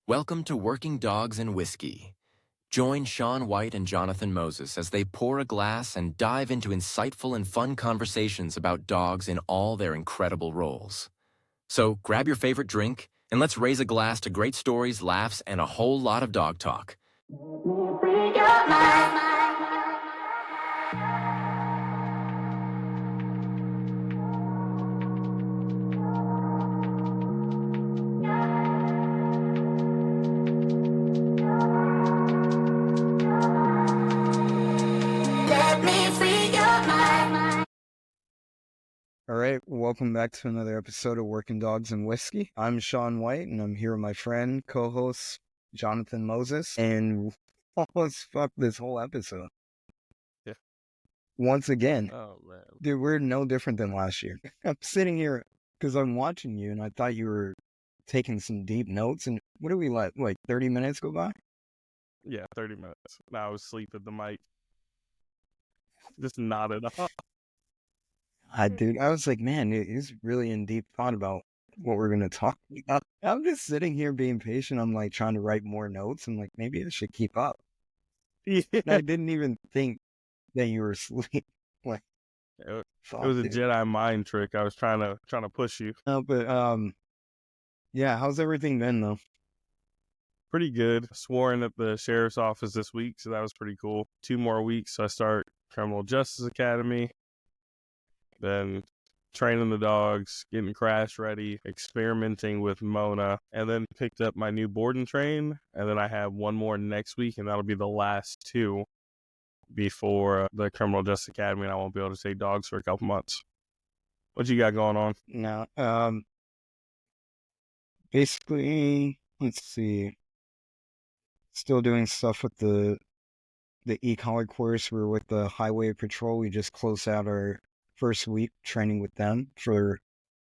Welcome to Working Dogs and Whiskey. Join Sean White and Jonathan Moses as they pour a glass and dive into insightful and fun conversations about dogs in all their incredible roles. So grab your favorite drink and let's raise a glass to great stories, laughs, and a whole lot of dog talk. All right, welcome back to another episode of Working Dogs and Whiskey. I'm Sean White, and I'm here with my friend, co-host Jonathan Moses, and almost fucked this whole episode. Yeah. Once again. Oh, man. Dude, we're no different than last year. I'm sitting here because I'm watching you, and I thought you were taking some deep notes, and what do we let, like 30 minutes go by? Yeah, 30 minutes. Now I was asleep at the mic. Just nodded off. Dude, I was like, man, he's really in deep thought about what we're going to talk about. I'm just sitting here being patient. I'm like trying to write more notes. I'm like, maybe I should keep up. Yeah. And I didn't even think that you were asleep. Like, It was a Jedi mind trick. I was trying to push you. No, but yeah, how's everything been though? Pretty good. Sworn at the sheriff's office this week, so that was pretty cool. 2 more weeks, so I start Criminal Justice Academy. Then training the dogs, getting crash ready, experimenting with Mona, and then picked up my new board and train. And then I have 1 more next week, and that'll be the last 2 before the Criminal Justice Academy, and I won't be able to take dogs for a couple months. What you got going on? No, basically, let's see. Still doing stuff with the e-collar course. We're with the Highway Patrol. We just closed out our first week training with them for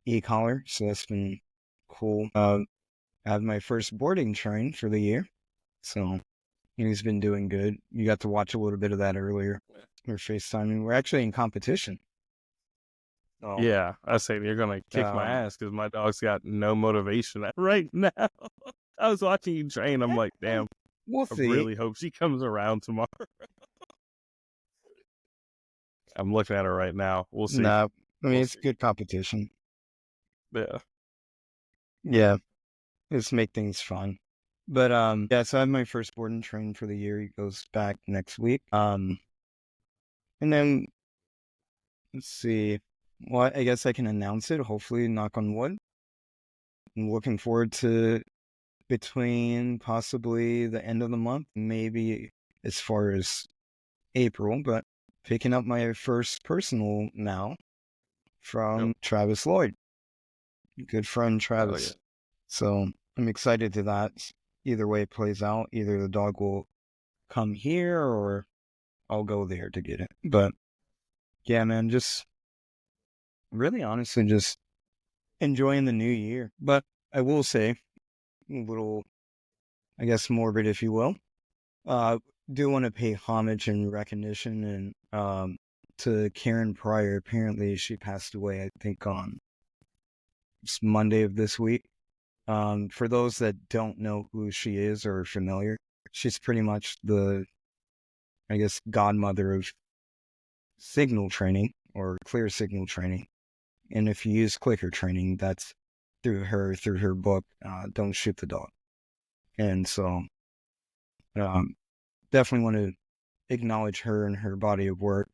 e-collar, so that's been cool. I had my first boarding train for the year, so he's been doing good. You got to watch a little bit of that earlier. We're FaceTiming. We're actually in competition. Oh. Yeah, I say you're gonna kick my ass because my dog's got no motivation right now. I was watching you train. I'm like, damn. We'll see. I really hope she comes around tomorrow. I'm looking at her right now. We'll see. Nah, I mean, it's good competition. Yeah. It's make things fun. But yeah, so I have my first board and train for the year. He goes back next week. And then let's see. Well, I guess I can announce it. Hopefully, knock on wood. I'm looking forward to between possibly the end of the month, maybe as far as April, but picking up my first personal now from Travis Lloyd. Good friend Travis. Oh, yeah. So I'm excited to that. Either way it plays out, either the dog will come here or I'll go there to get it. But yeah, man, just really honestly just enjoying the new year. But I will say, a little, I guess, morbid, if you will. Do want to pay homage and recognition and to Karen Pryor. Apparently she passed away, I think, on Monday of this week. For those that don't know who she is or are familiar, she's pretty much the, I guess, godmother of signal training or clear signal training. And if you use clicker training, that's through her book, Don't Shoot the Dog. And so definitely want to acknowledge her and her body of work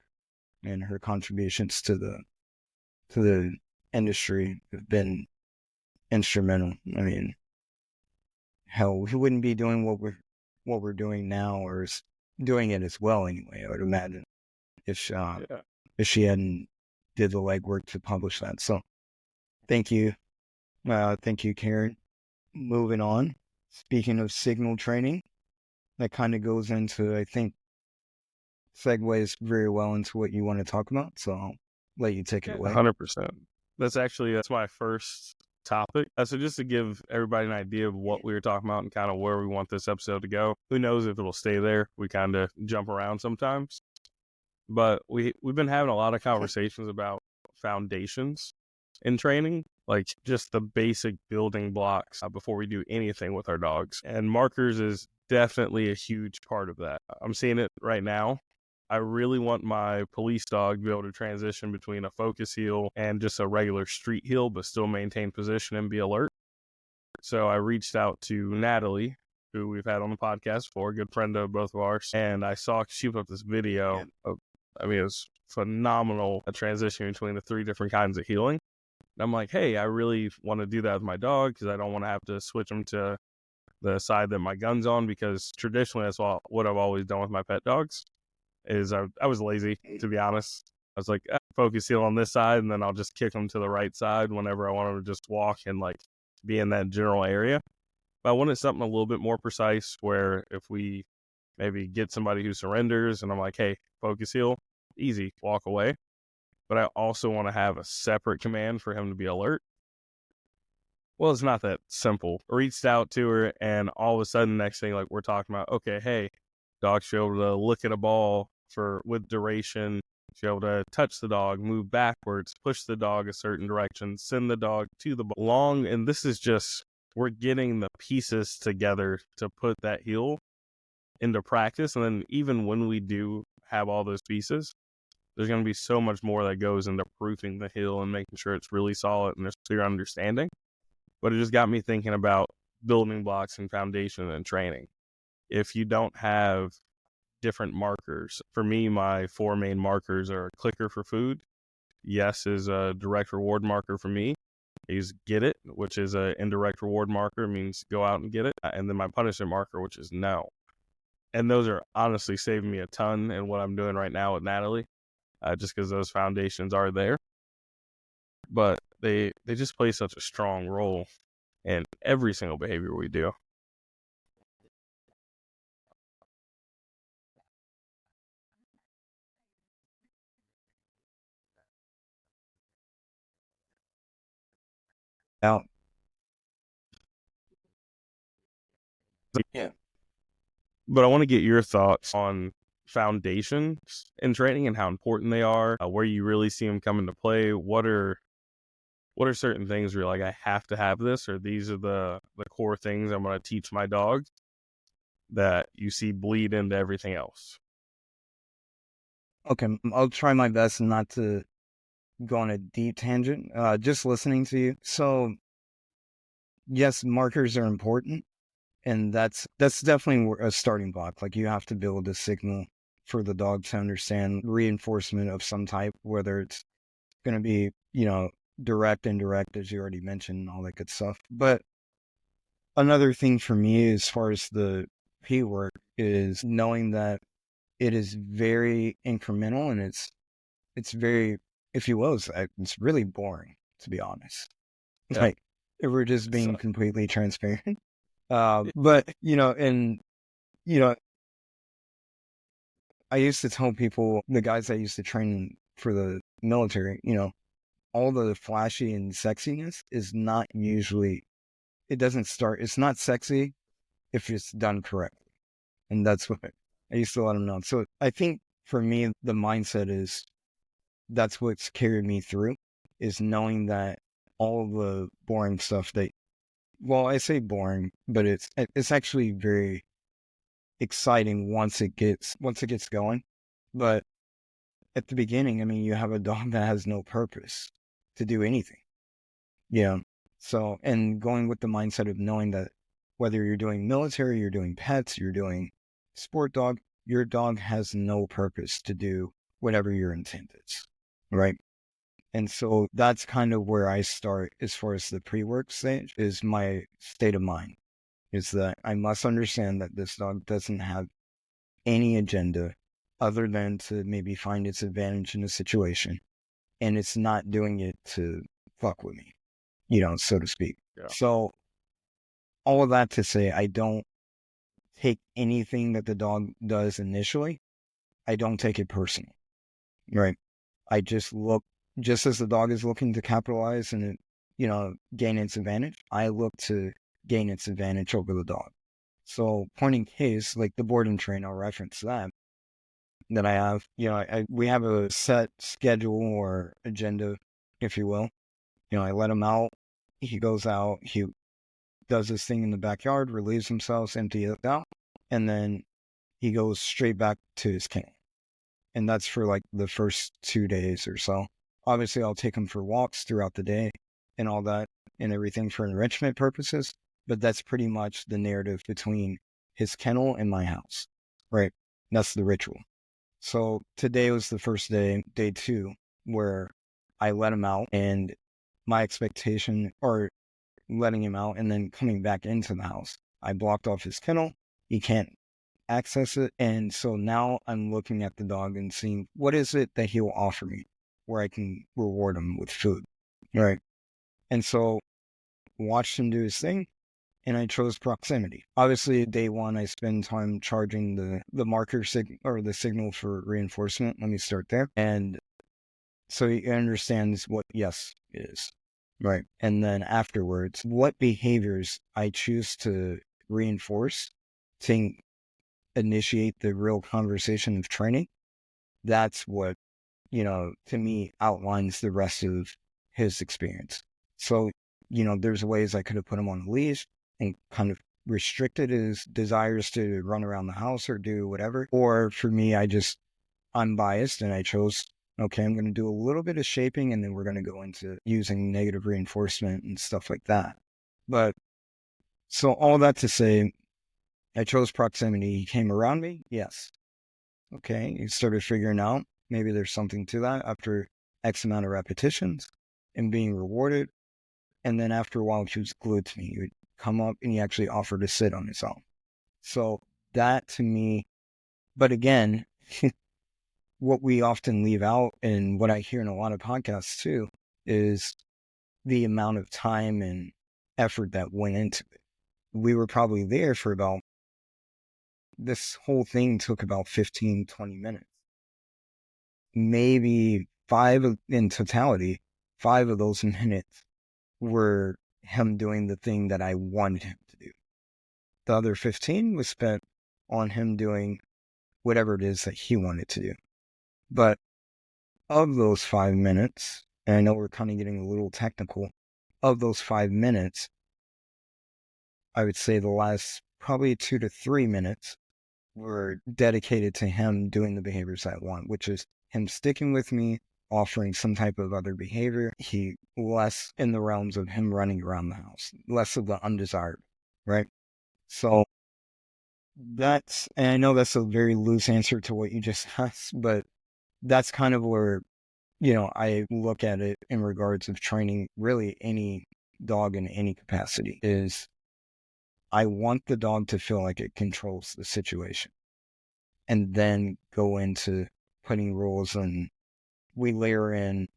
and her contributions to the industry have been instrumental. I mean, hell, we wouldn't be doing what we're doing now, or doing it as well anyway, I would imagine, if she hadn't did the legwork to publish that. So thank you, Karen. Moving on, speaking of signal training, that kind of goes into, I think, segues very well into what you want to talk about, so I'll let you take it away. 100%. That's my first topic. So just to give everybody an idea of what we were talking about and kind of where we want this episode to go. Who knows if it'll stay there? We kind of jump around sometimes. But we've been having a lot of conversations about foundations in training like just the basic building blocks before we do anything with our dogs. And markers is definitely a huge part of that. I'm seeing it right now. I really want my police dog to be able to transition between a focus heel and just a regular street heel, but still maintain position and be alert. So I reached out to Natalie, who we've had on the podcast before, a good friend of both of ours. And I saw she put up this video of, it was phenomenal, a transition between the 3 different kinds of healing. And I'm like, hey, I really want to do that with my dog because I don't want to have to switch him to the side that my gun's on, because traditionally that's what I've always done with my pet dogs. Is I was lazy, to be honest. I was like, focus heel on this side, and then I'll just kick them to the right side whenever I want them to just walk and like be in that general area. But I wanted something a little bit more precise, where if we maybe get somebody who surrenders and I'm like, hey, focus heel, easy, walk away. But I also want to have a separate command for him to be alert. Well, it's not that simple. I reached out to her, and all of a sudden, next thing, like we're talking about, okay, hey, dog should be able to look at a ball with duration, should be able to touch the dog, move backwards, push the dog a certain direction, send the dog to the ball long. And this is just, we're getting the pieces together to put that heel into practice. And then even when we do have all those pieces, there's going to be so much more that goes into proofing the heel and making sure it's really solid and there's clear understanding. But it just got me thinking about building blocks and foundation and training. If you don't have different markers, for me, my 4 main markers are clicker for food. Yes is a direct reward marker for me. I use get it, which is an indirect reward marker, means go out and get it. And then my punishment marker, which is no. And those are honestly saving me a ton in what I'm doing right now with Natalie, just because those foundations are there. But they just play such a strong role in every single behavior we do. Out. Yeah. But I want to get your thoughts on foundations in training and how important they are, where you really see them come into play. What are certain things where you're like, I have to have this, or these are the core things I'm going to teach my dog that you see bleed into everything else? Okay, I'll try my best not to go on a deep tangent. Just listening to you. So, yes, markers are important, and that's definitely a starting block. Like, you have to build a signal for the dog to understand reinforcement of some type, whether it's going to be, direct, indirect, as you already mentioned, all that good stuff. But another thing for me, as far as the P work, is knowing that it is very incremental, and it's very, if you will, it's really boring, to be honest. Yeah. Like, if we're just being completely transparent. But, I used to tell people, the guys I used to train for the military, all the flashy and sexiness is not usually, it's not sexy if it's done correctly. And that's what I used to let them know. So I think for me, the mindset is, that's what's carried me through, is knowing that all the boring stuff well, I say boring, but it's actually very exciting once it gets going. But at the beginning, I mean, you have a dog that has no purpose to do anything. Yeah. So, and going with the mindset of knowing that whether you're doing military, you're doing pets, you're doing sport dog, your dog has no purpose to do whatever your intent is. Right. And so that's kind of where I start as far as the pre-work stage, is my state of mind, is that I must understand that this dog doesn't have any agenda other than to maybe find its advantage in a situation. And it's not doing it to fuck with me, so to speak. Yeah. So all of that to say, I don't take anything that the dog does initially, I don't take it personal, right? I just look, just as the dog is looking to capitalize and, gain its advantage, I look to gain its advantage over the dog. So point in case, like the board and train, I'll reference that I have, we have a set schedule or agenda, if you will. I let him out. He goes out. He does his thing in the backyard, relieves himself, empties it out, and then he goes straight back to his kennel. And that's for like the first 2 days or so. Obviously, I'll take him for walks throughout the day and all that and everything for enrichment purposes. But that's pretty much the narrative between his kennel and my house, right? That's the ritual. So today was the first day, day 2, where I let him out, and my expectation, or letting him out and then coming back into the house, I blocked off his kennel. He can't access it. And so now I'm looking at the dog and seeing what is it that he'll offer me where I can reward him with food. Right. And so watched him do his thing, and I chose proximity. Obviously, day 1, I spend time charging the marker or the signal for reinforcement. Let me start there. And so he understands what yes is. Right. And then afterwards, what behaviors I choose to reinforce to initiate the real conversation of training, that's what, to me outlines the rest of his experience. So, there's ways I could have put him on a leash and kind of restricted his desires to run around the house or do whatever. Or for me, I'm biased and I chose, okay, I'm going to do a little bit of shaping and then we're going to go into using negative reinforcement and stuff like that. But so all that to say, I chose proximity. He came around me. Yes. Okay. He started figuring out maybe there's something to that after X amount of repetitions and being rewarded. And then after a while, he was glued to me. He would come up and he actually offered to sit on his own. So that to me, but again, what we often leave out and what I hear in a lot of podcasts too is the amount of time and effort that went into it. We were probably there for this whole thing took about 15, 20 minutes. Maybe 5 in totality, 5 of those minutes were him doing the thing that I wanted him to do. The other 15 was spent on him doing whatever it is that he wanted to do. But of those 5 minutes, and I know we're kind of getting a little technical, of those 5 minutes, I would say the last probably 2 to 3 minutes were dedicated to him doing the behaviors I want, which is him sticking with me, offering some type of other behavior. He less in the realms of him running around the house, less of the undesired, right? So and I know that's a very loose answer to what you just asked, but that's kind of where, I look at it in regards of training really any dog in any capacity is I want the dog to feel like it controls the situation and then go into putting rules, and we layer in,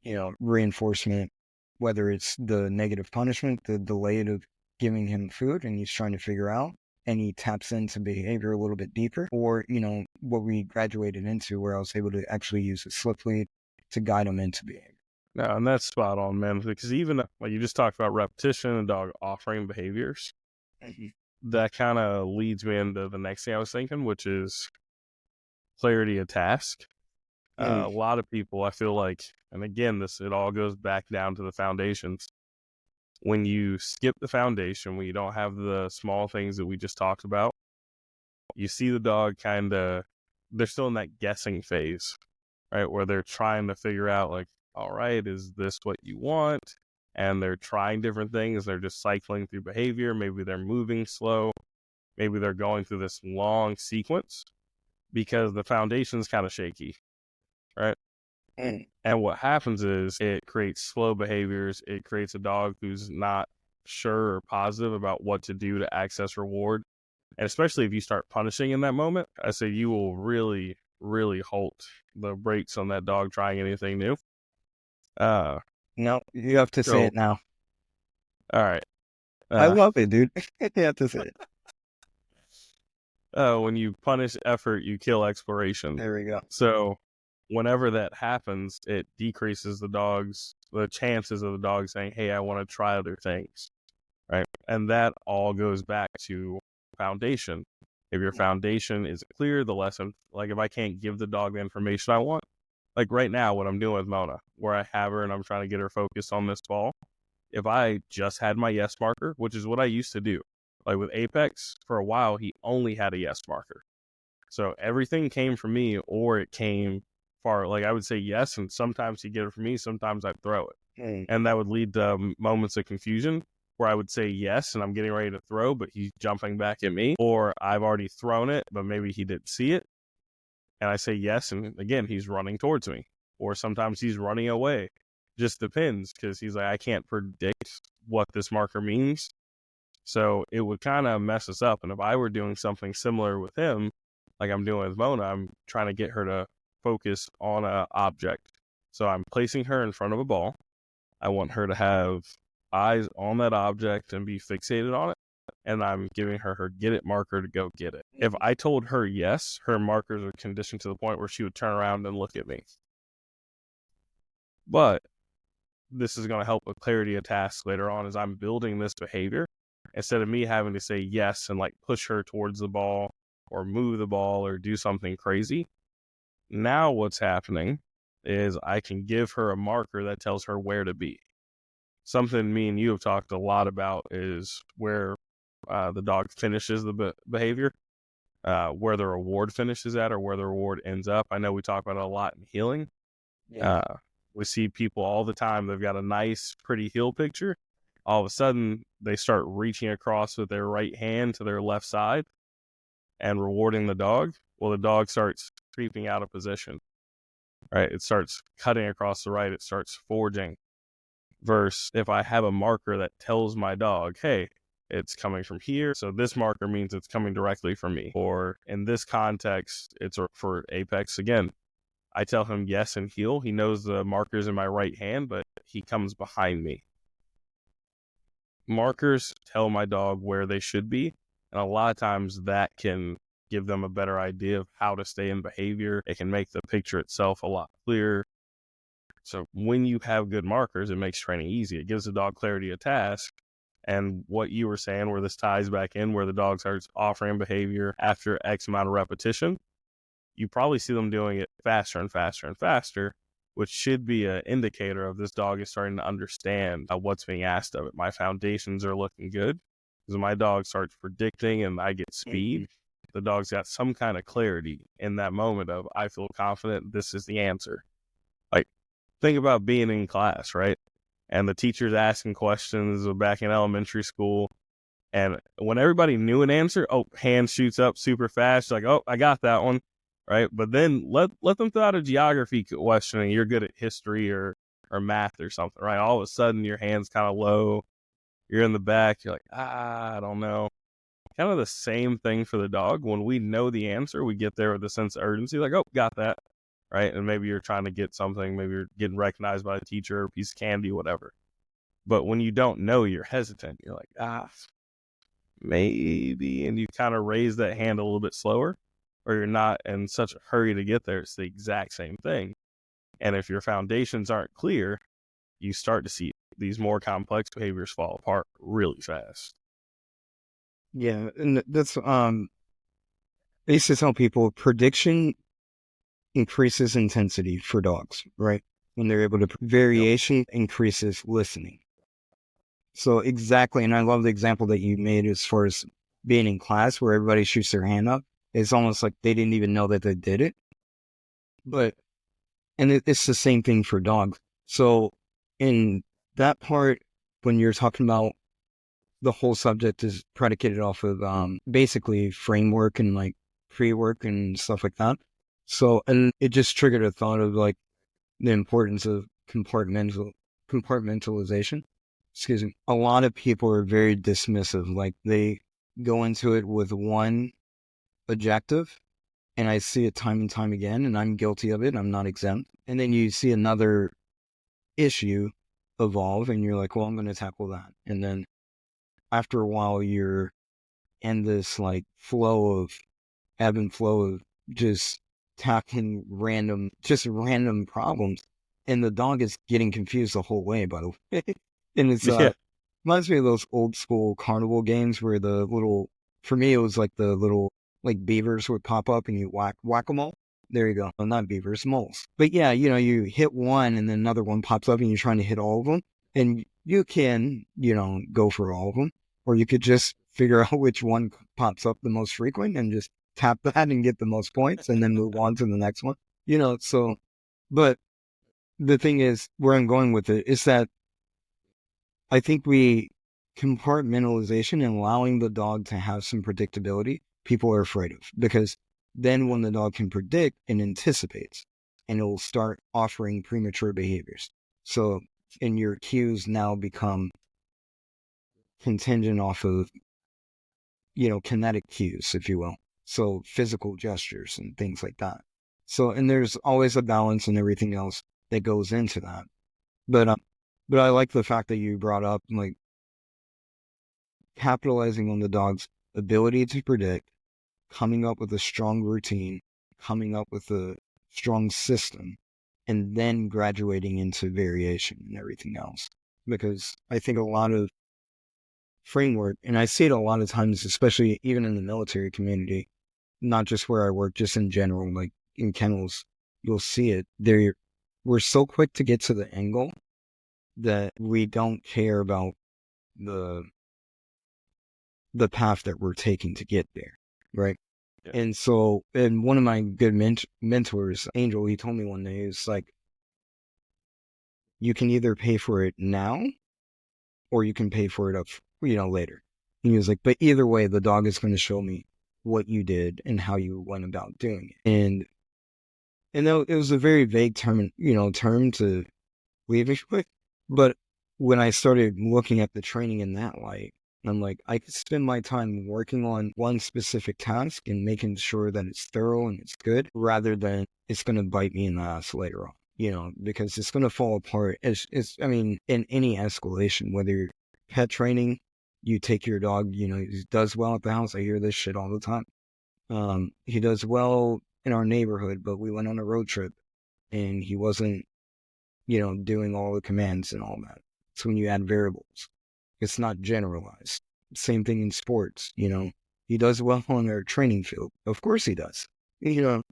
reinforcement, whether it's the negative punishment, the delayed of giving him food and he's trying to figure out, and he taps into behavior a little bit deeper, or, what we graduated into where I was able to actually use a slip lead to guide him into behavior. No, and that's spot on, man. Because even like you just talked about repetition and dog offering behaviors, that kind of leads me into the next thing I was thinking, which is clarity of task. A lot of people, I feel like, and again, it all goes back down to the foundations. When you skip the foundation, when you don't have the small things that we just talked about, you see the dog they're still in that guessing phase, right? Where they're trying to figure out, like, all right, is this what you want? And they're trying different things. They're just cycling through behavior. Maybe they're moving slow. Maybe they're going through this long sequence because the foundation's kind of shaky, right? And what happens is it creates slow behaviors. It creates a dog who's not sure or positive about what to do to access reward. And especially if you start punishing in that moment, I say you will really, really halt the brakes on that dog trying anything new. No, you have to say it now. All right. I love it, dude. You have to say it. When you punish effort, you kill exploration. There we go. So whenever that happens, it decreases the chances of the dog saying, hey, I want to try other things, right? And that all goes back to foundation. If your foundation is clear, the lesson, like if I can't give the dog the information I want, like right now, what I'm doing with Mona, where I have her and I'm trying to get her focused on this ball, if I just had my yes marker, which is what I used to do. Like with Apex, for a while, he only had a yes marker. So everything came from me, or it came far. Like I would say yes, and sometimes he'd get it from me, sometimes I'd throw it. And that would lead to moments of confusion where I would say yes, and I'm getting ready to throw, but he's jumping back at me. Or I've already thrown it, but maybe he didn't see it. And I say yes, and again, he's running towards me. Or sometimes he's running away. Just depends, because he's like, I can't predict what this marker means. So it would kind of mess us up. And if I were doing something similar with him, like I'm doing with Mona, I'm trying to get her to focus on an object. So I'm placing her in front of a ball. I want her to have eyes on that object and be fixated on it. And I'm giving her her get it marker to go get it. If I told her yes, her markers are conditioned to the point where she would turn around and look at me. But this is going to help with clarity of tasks later on as I'm building this behavior. Instead of me having to say yes and like push her towards the ball or move the ball or do something crazy. Now what's happening is I can give her a marker that tells her where to be. Something me and you have talked a lot about is where the dog finishes the behavior, where the reward finishes at or where the reward ends up. I know we talk about it a lot in healing. Yeah. We see people all the time. They've got a nice, pretty heel picture. All of a sudden, they start reaching across with their right hand to their left side and rewarding the dog. Well, the dog starts creeping out of position, right? It starts cutting across the right. It starts forging. Versus if I have a marker that tells my dog, hey, it's coming from here. So this marker means it's coming directly from me. Or in this context, it's for Apex again. I tell him yes and heel. He knows the marker's in my right hand, but he comes behind me. Markers tell my dog where they should be. And a lot of times that can give them a better idea of how to stay in behavior. It can make the picture itself a lot clearer. So when you have good markers, it makes training easy. It gives the dog clarity of task. And what you were saying, where this ties back in, where the dog starts offering behavior after X amount of repetition, you probably see them doing it faster and faster and faster, which should be an indicator of this dog is starting to understand what's being asked of it. My foundations are looking good. Because my dog starts predicting and I get speed, the dog's got some kind of clarity in that moment of, I feel confident this is the answer. Like, think about being in class, right? And the teacher's asking questions back in elementary school. And when everybody knew an answer, hand shoots up super fast. Like, I got that one. Right. But then let them throw out a geography question and you're good at history or math or something. Right. All of a sudden your hand's kind of low. You're in the back. You're like, I don't know. Kind of the same thing for the dog. When we know the answer, we get there with a sense of urgency. Like, got that. Right. And maybe you're trying to get something. Maybe you're getting recognized by a teacher or a piece of candy, whatever. But when you don't know, you're hesitant. You're like, maybe. And you kind of raise that hand a little bit slower. Or you're not in such a hurry to get there. It's the exact same thing. And if your foundations aren't clear, you start to see these more complex behaviors fall apart really fast. Yeah, and that's I used to tell people prediction increases intensity for dogs, right? When they're able to variation increases listening. So exactly, and I love the example that you made as far as being in class where everybody shoots their hand up. It's almost like they didn't even know that they did it. And it's the same thing for dogs. So in that part, when you're talking about the whole subject is predicated off of basically framework and like pre-work and stuff like that. So, and it just triggered a thought of like the importance of compartmentalization. Excuse me. A lot of people are very dismissive. Like they go into it with one objective, and I see it time and time again, and I'm guilty of it. I'm not exempt. And then you see another issue evolve, and you're like, well, I'm going to tackle that. And then after a while, you're in this like ebb and flow of just tackling random problems. And the dog is getting confused the whole way, by the way. And it's reminds me of those old school carnival games where for me, it was like the little like beavers would pop up and you whack them all. There you go. Well, not beavers, moles. But yeah, you hit one and then another one pops up and you're trying to hit all of them. And you can, go for all of them, or you could just figure out which one pops up the most frequent and just tap that and get the most points and then move on to the next one. So, but the thing is, where I'm going with it is that I think compartmentalization and allowing the dog to have some predictability, people are afraid of, because then when the dog can predict and anticipates, and it will start offering premature behaviors. So, and your cues now become contingent off of, kinetic cues, if you will. So physical gestures and things like that. So, and there's always a balance and everything else that goes into that. But I like the fact that you brought up, like, capitalizing on the dog's ability to predict, coming up with a strong routine, coming up with a strong system, and then graduating into variation and everything else. Because I think a lot of framework, and I see it a lot of times, especially even in the military community, not just where I work, just in general, like in kennels, you'll see it. We're so quick to get to the end goal that we don't care about the path that we're taking to get there, right? Yeah. And so, and one of my good mentors, Angel, he told me one day, it's like, you can either pay for it now or you can pay for it up, later. And he was like, but either way, the dog is going to show me what you did and how you went about doing it. And though it was a very vague term to leave it with, but when I started looking at the training in that light, I'm like, I could spend my time working on one specific task and making sure that it's thorough and it's good, rather than it's going to bite me in the ass later on, because it's going to fall apart. In any escalation, whether you're pet training, you take your dog, he does well at the house. I hear this shit all the time. He does well in our neighborhood, but we went on a road trip and he wasn't, doing all the commands and all that. So when you add variables, it's not generalized. Same thing in sports, he does well on our training field. Of course he does, and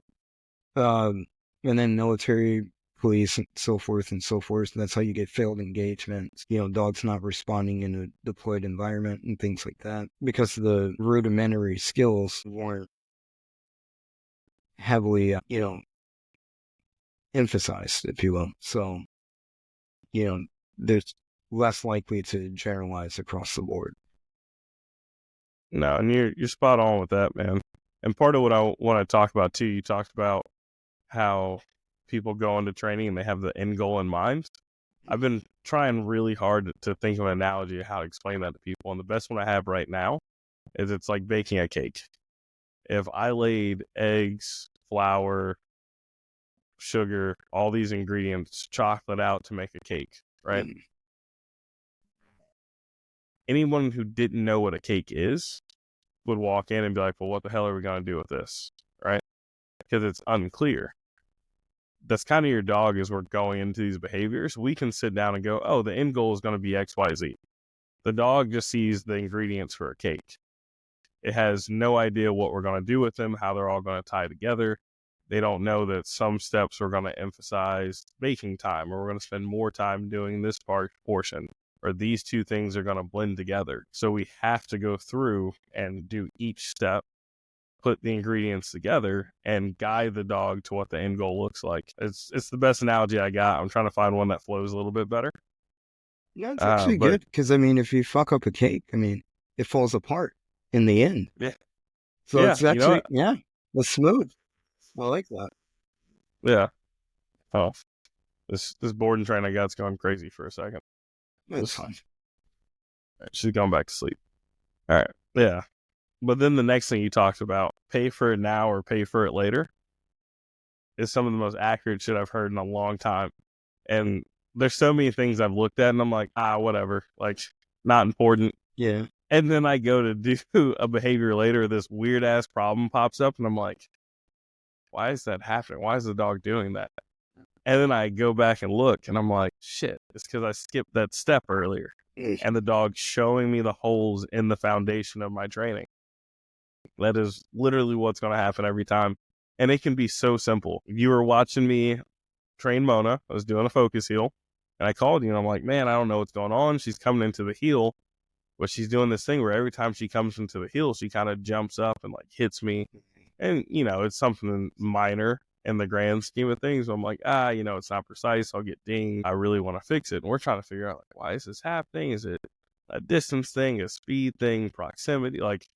then military, police, and so forth and so forth. That's how you get failed engagements, dogs not responding in a deployed environment and things like that, because the rudimentary skills weren't heavily, emphasized, if you will. So, there's less likely to generalize across the board. No, and you're spot on with that, man. And part of what I want to talk about too, you talked about how people go into training and they have the end goal in mind. I've been trying really hard to think of an analogy of how to explain that to people, and the best one I have right now is it's like baking a cake. If I laid eggs, flour, sugar, all these ingredients, chocolate out to make a cake, right? Anyone who didn't know what a cake is would walk in and be like, well, what the hell are we going to do with this, right? Because it's unclear. That's kind of your dog as we're going into these behaviors. We can sit down and go, oh, the end goal is going to be X, Y, Z. The dog just sees the ingredients for a cake. It has no idea what we're going to do with them, how they're all going to tie together. They don't know that some steps are going to emphasize baking time, or we're going to spend more time doing this portion, or these two things are going to blend together. So we have to go through and do each step, put the ingredients together, and guide the dog to what the end goal looks like. It's the best analogy I got. I'm trying to find one that flows a little bit better. Yeah, it's actually good, because if you fuck up a cake, it falls apart in the end. Yeah. So it's actually, it's smooth. I like that. Yeah. Oh, this board and train I got's gone crazy for a second. It's fine. Right, she's gone back to sleep. All right. Yeah. But then the next thing you talked about, pay for it now or pay for it later, is some of the most accurate shit I've heard in a long time. And there's so many things I've looked at and I'm like, whatever, like, not important. Yeah. And then I go to do a behavior later, this weird ass problem pops up and I'm like, why is that happening? Why is the dog doing that? And then I go back and look and I'm like, shit, it's because I skipped that step earlier. And the dog's showing me the holes in the foundation of my training. That is literally what's going to happen every time. And it can be so simple. You were watching me train Mona. I was doing a focus heel. And I called you and I'm like, man, I don't know what's going on. She's coming into the heel, but she's doing this thing where every time she comes into the heel, she kind of jumps up and like hits me. And, it's something minor in the grand scheme of things. I'm like, it's not precise. I'll get dinged. I really want to fix it. And we're trying to figure out, like, why is this happening? Is it a distance thing, a speed thing, proximity? Like,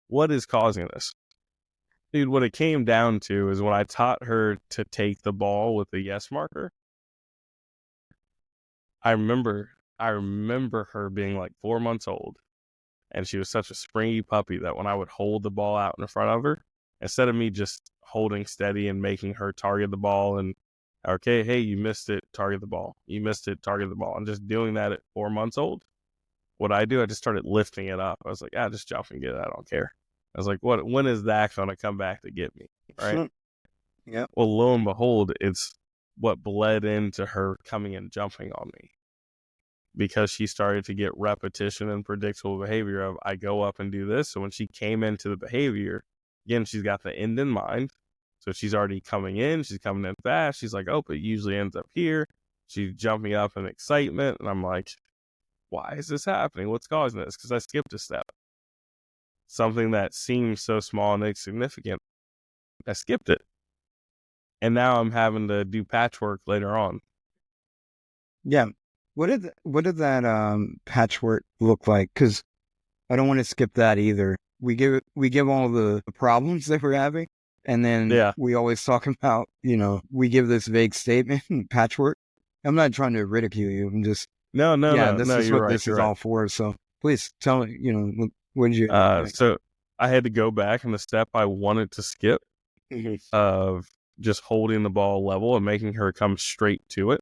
what is causing this? Dude, what it came down to is when I taught her to take the ball with the yes marker, I remember her being like 4 months old, and she was such a springy puppy that when I would hold the ball out in front of her, instead of me just holding steady and making her target the ball and, okay, hey, you missed it, target the ball. You missed it, target the ball. And just doing that at 4 months old, what I do, I just started lifting it up. I was like, just jump and get it. I don't care. I was like, when is that going to come back to get me? Right? Yeah. Well, lo and behold, it's what bled into her coming and jumping on me, because she started to get repetition and predictable behavior of, I go up and do this. So when she came into the behavior, again, she's got the end in mind. So she's already coming in. She's coming in fast. She's like, oh, but it usually ends up here. She's jumping up in excitement. And I'm like, why is this happening? What's causing this? Because I skipped a step. Something that seems so small and insignificant, I skipped it. And now I'm having to do patchwork later on. Yeah. What did that patchwork look like? Because I don't want to skip that either. We give all the problems that we're having, and then we always talk about, we give this vague statement, patchwork. I'm not trying to ridicule you. I'm just no. This is what right, this is all for. So please tell me, what did you? So I had to go back in the step I wanted to skip of just holding the ball level and making her come straight to it.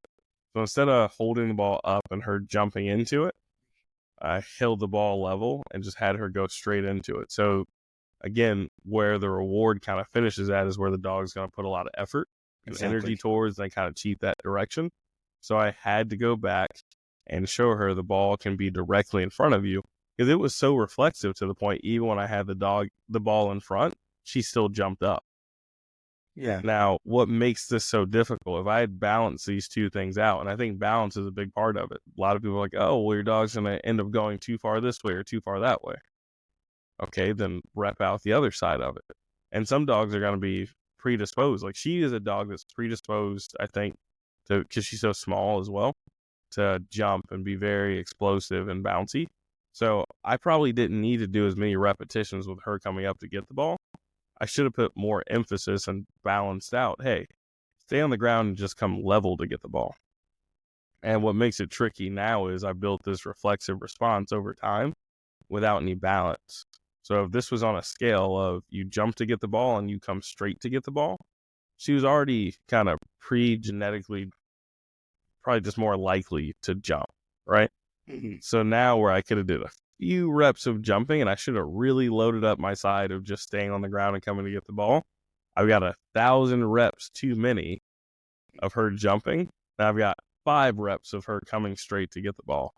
So instead of holding the ball up and her jumping into it, I held the ball level and just had her go straight into it. So again, where the reward kind of finishes at is where the dog's going to put a lot of effort and energy towards, and I kind of cheat that direction. So I had to go back and show her the ball can be directly in front of you, because it was so reflexive to the point, even when I had the ball in front, she still jumped up. Yeah. Now, what makes this so difficult? If I had balanced these two things out, and I think balance is a big part of it. A lot of people are like, oh, well, your dog's going to end up going too far this way or too far that way. Okay, then rep out the other side of it. And some dogs are going to be predisposed. Like, she is a dog that's predisposed, I think, because she's so small as well, to jump and be very explosive and bouncy. So I probably didn't need to do as many repetitions with her coming up to get the ball. I should have put more emphasis and balanced out, hey, stay on the ground and just come level to get the ball. And what makes it tricky now is I built this reflexive response over time without any balance. So if this was on a scale of you jump to get the ball and you come straight to get the ball, she was already kind of pre-genetically probably just more likely to jump, right? So now where I could have did a few reps of jumping, and I should have really loaded up my side of just staying on the ground and coming to get the ball, I've got 1,000 reps too many of her jumping. Now I've got 5 reps of her coming straight to get the ball.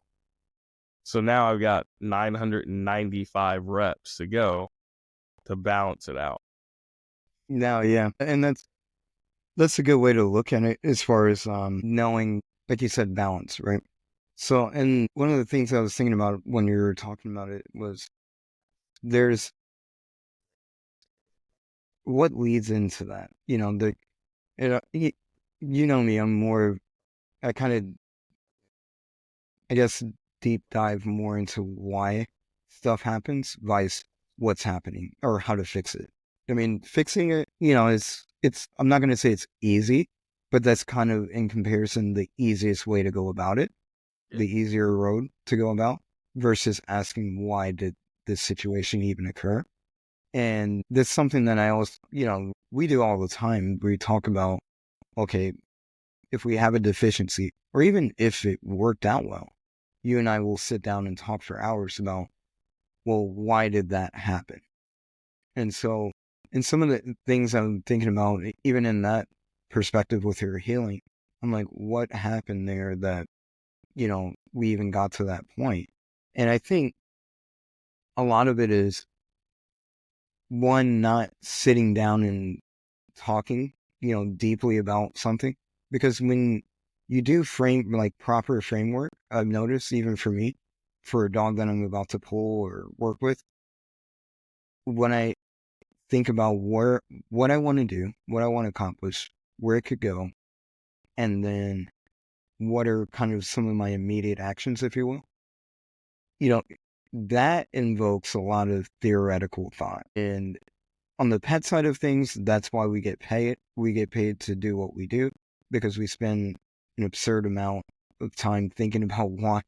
So now I've got 995 reps to go to balance it out. No, yeah. And that's a good way to look at it, as far as knowing, like you said, balance, right? So, and one of the things I was thinking about when you were talking about it was there's what leads into that. You know me, I'm more, I kind of, I guess, deep dive more into why stuff happens, vice what's happening or how to fix it. I mean, fixing it, I'm not going to say it's easy, but that's kind of, in comparison, the easiest way to go about it. The easier road to go about, versus asking, why did this situation even occur? And that's something that I always, we do all the time. We talk about, okay, if we have a deficiency, or even if it worked out well, you and I will sit down and talk for hours about, well, why did that happen? And so, and some of the things I'm thinking about, even in that perspective with your healing, I'm like, what happened there that, we even got to that point? And I think a lot of it is, one, not sitting down and talking, deeply about something. Because when you do proper framework. I've noticed, even for me, for a dog that I'm about to pull or work with, when I think about what I want to do, what I want to accomplish, where it could go, and then what are kind of some of my immediate actions, if you will. That invokes a lot of theoretical thought. And on the pet side of things, that's why we get paid. We get paid to do what we do, because we spend an absurd amount of time thinking about why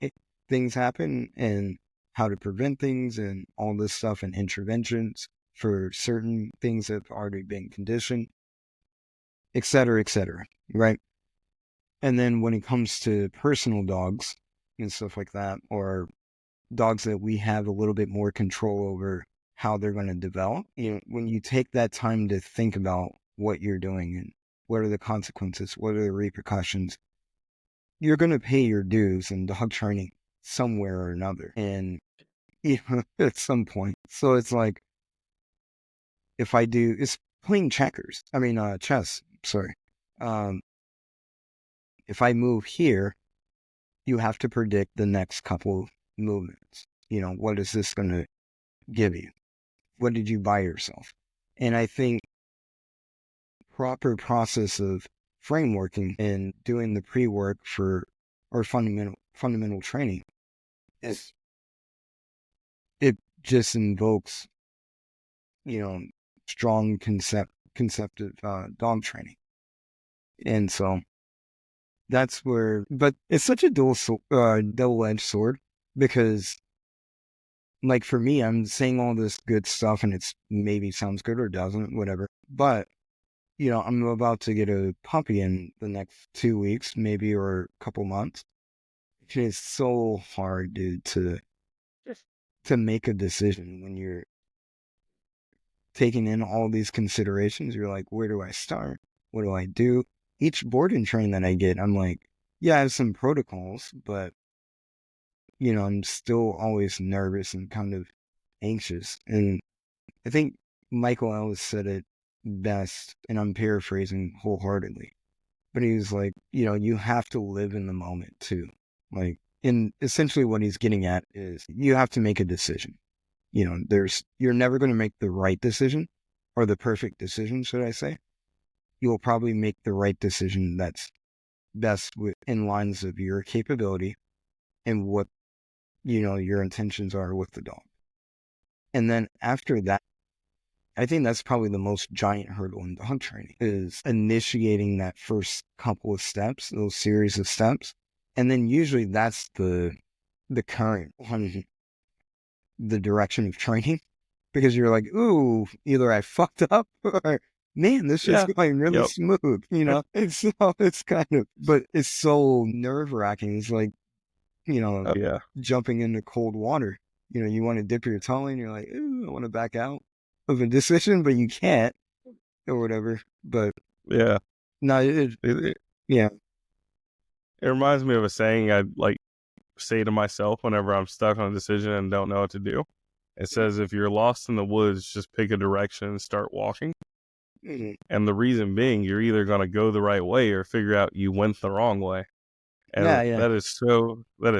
things happen and how to prevent things and all this stuff, and interventions for certain things that have already been conditioned, et cetera, right? And then when it comes to personal dogs and stuff like that, or dogs that we have a little bit more control over how they're going to develop, when you take that time to think about what you're doing and what are the consequences, what are the repercussions, you're going to pay your dues in dog training somewhere or another. And at some point. So it's like, it's playing chess, sorry. If I move here, you have to predict the next couple movements. What is this going to give you? What did you buy yourself? And I think proper process of frameworking and doing the pre-work for our fundamental training it just invokes, strong conceptive dog training. And so that's where, but it's such a double-edged sword, because like for me, I'm saying all this good stuff and it's maybe sounds good or doesn't, whatever. But, I'm about to get a puppy in the next 2 weeks, maybe, or a couple months. It's so hard, dude, to make a decision when you're taking in all these considerations. You're like, where do I start? What do I do? Each board and train that I get, I'm like, yeah, I have some protocols, but, I'm still always nervous and kind of anxious. And I think Michael Ellis said it best, and I'm paraphrasing wholeheartedly, but he was like, you have to live in the moment too. Like, and essentially what he's getting at is you have to make a decision. You're never going to make the right decision, or the perfect decision, should I say. You will probably make the right decision that's best in lines of your capability and what, your intentions are with the dog. And then after that, I think that's probably the most giant hurdle in dog training, is initiating that first couple of steps, those series of steps. And then usually that's the current on the direction of training, because you're like, ooh, either I fucked up or, man, this is going really smooth, It's kind of, but it's so nerve-wracking. It's like, jumping into cold water. You want to dip your toe in, you're like, ooh, I want to back out of a decision, but you can't, or whatever. But yeah, no, yeah. It reminds me of a saying I'd like say to myself whenever I'm stuck on a decision and don't know what to do. It says, if you're lost in the woods, just pick a direction and start walking. Mm-hmm. And the reason being, you're either going to go the right way or figure out you went the wrong way. And that is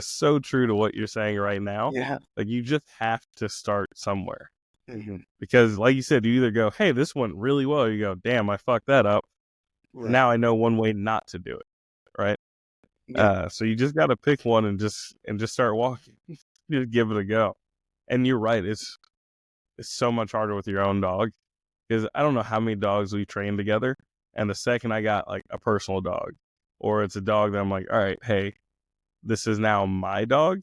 so true to what you're saying right now. Yeah. Like, you just have to start somewhere. Mm-hmm. Because like you said, you either go, hey, this went really well. Or you go, damn, I fucked that up. Right. Now I know one way not to do it. Right. Yeah. So you just got to pick one and just start walking. Just give it a go. And you're right. It's so much harder with your own dog, because I don't know how many dogs we train together. And the second I got like a personal dog, or it's a dog that I'm like, all right, hey, this is now my dog.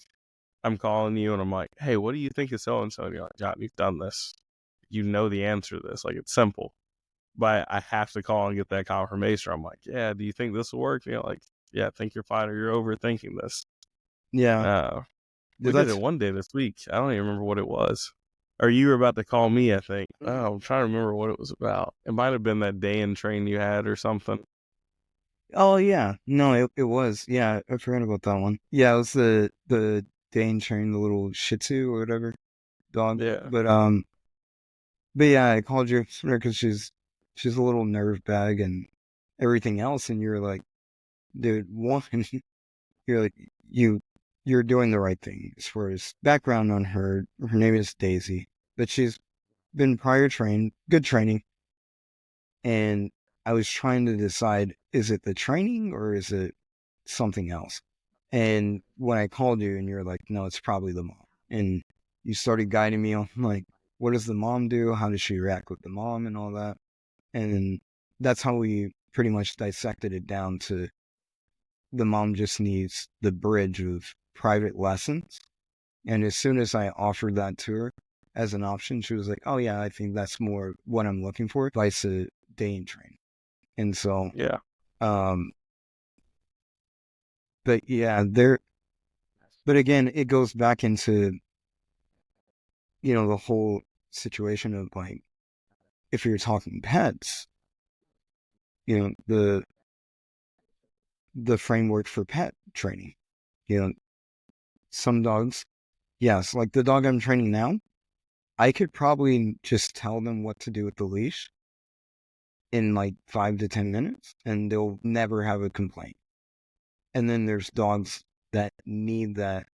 I'm calling you and I'm like, hey, what do you think of so-and-so? And you're like, John, you've done this. You know the answer to this. Like, it's simple. But I have to call and get that confirmation. I'm like, yeah, do you think this will work? Like, yeah, I think you're fine, or you're overthinking this. Yeah. We did it one day this week. I don't even remember what it was. Or you were about to call me, I think. Oh, I'm trying to remember what it was about. It might have been that day in train you had or something. Oh, yeah. No, it was. Yeah, I forgot about that one. Yeah, it was the day in train, the little Shih Tzu or whatever dog. Yeah. But yeah, I called you because she's a little nerve bag and everything else, and you're like, dude, one, you're like, you're doing the right thing. As far as background on her name is Daisy, but she's been prior trained, good training. And I was trying to decide, is it the training or is it something else? And when I called you and you're like, no, it's probably the mom. And you started guiding me on like, what does the mom do? How does she react with the mom and all that? And that's how we pretty much dissected it down to the mom just needs the bridge of private lessons. And as soon as I offered that to her as an option, she was like, oh yeah, I think that's more what I'm looking for. Vice a day in training. And so, Yeah. but yeah, but again, it goes back into, the whole situation of like, if you're talking pets, the framework for pet training, some dogs, yes, like the dog I'm training now, I could probably just tell them what to do with the leash in like 5 to 10 minutes and they'll never have a complaint. And then there's dogs that need that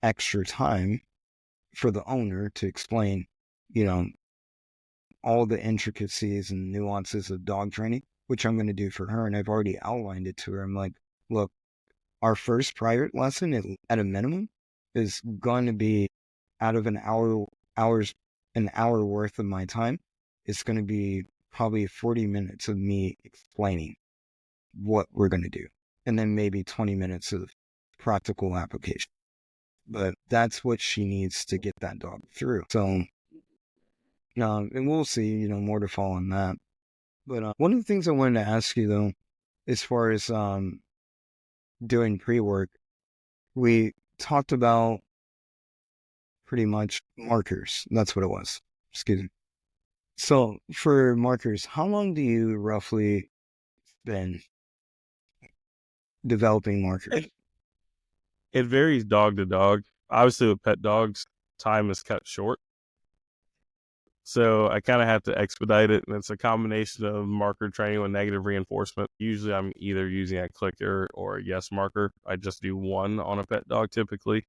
extra time for the owner to explain, all the intricacies and nuances of dog training, which I'm going to do for her. And I've already outlined it to her. I'm like, look, our first private lesson at a minimum is going to be out of an hour worth of my time. It's going to be probably 40 minutes of me explaining what we're going to do. And then maybe 20 minutes of practical application. But that's what she needs to get that dog through. So, and we'll see, more to fall on that. But one of the things I wanted to ask you, though, as far as doing pre-work, we talked about pretty much markers. That's what it was. Excuse me. So for markers, how long do you roughly spend developing markers? It varies dog to dog. Obviously, with pet dogs, time is cut short. So I kind of have to expedite it, and it's a combination of marker training with negative reinforcement. Usually I'm either using a clicker or a yes marker. I just do one on a pet dog typically.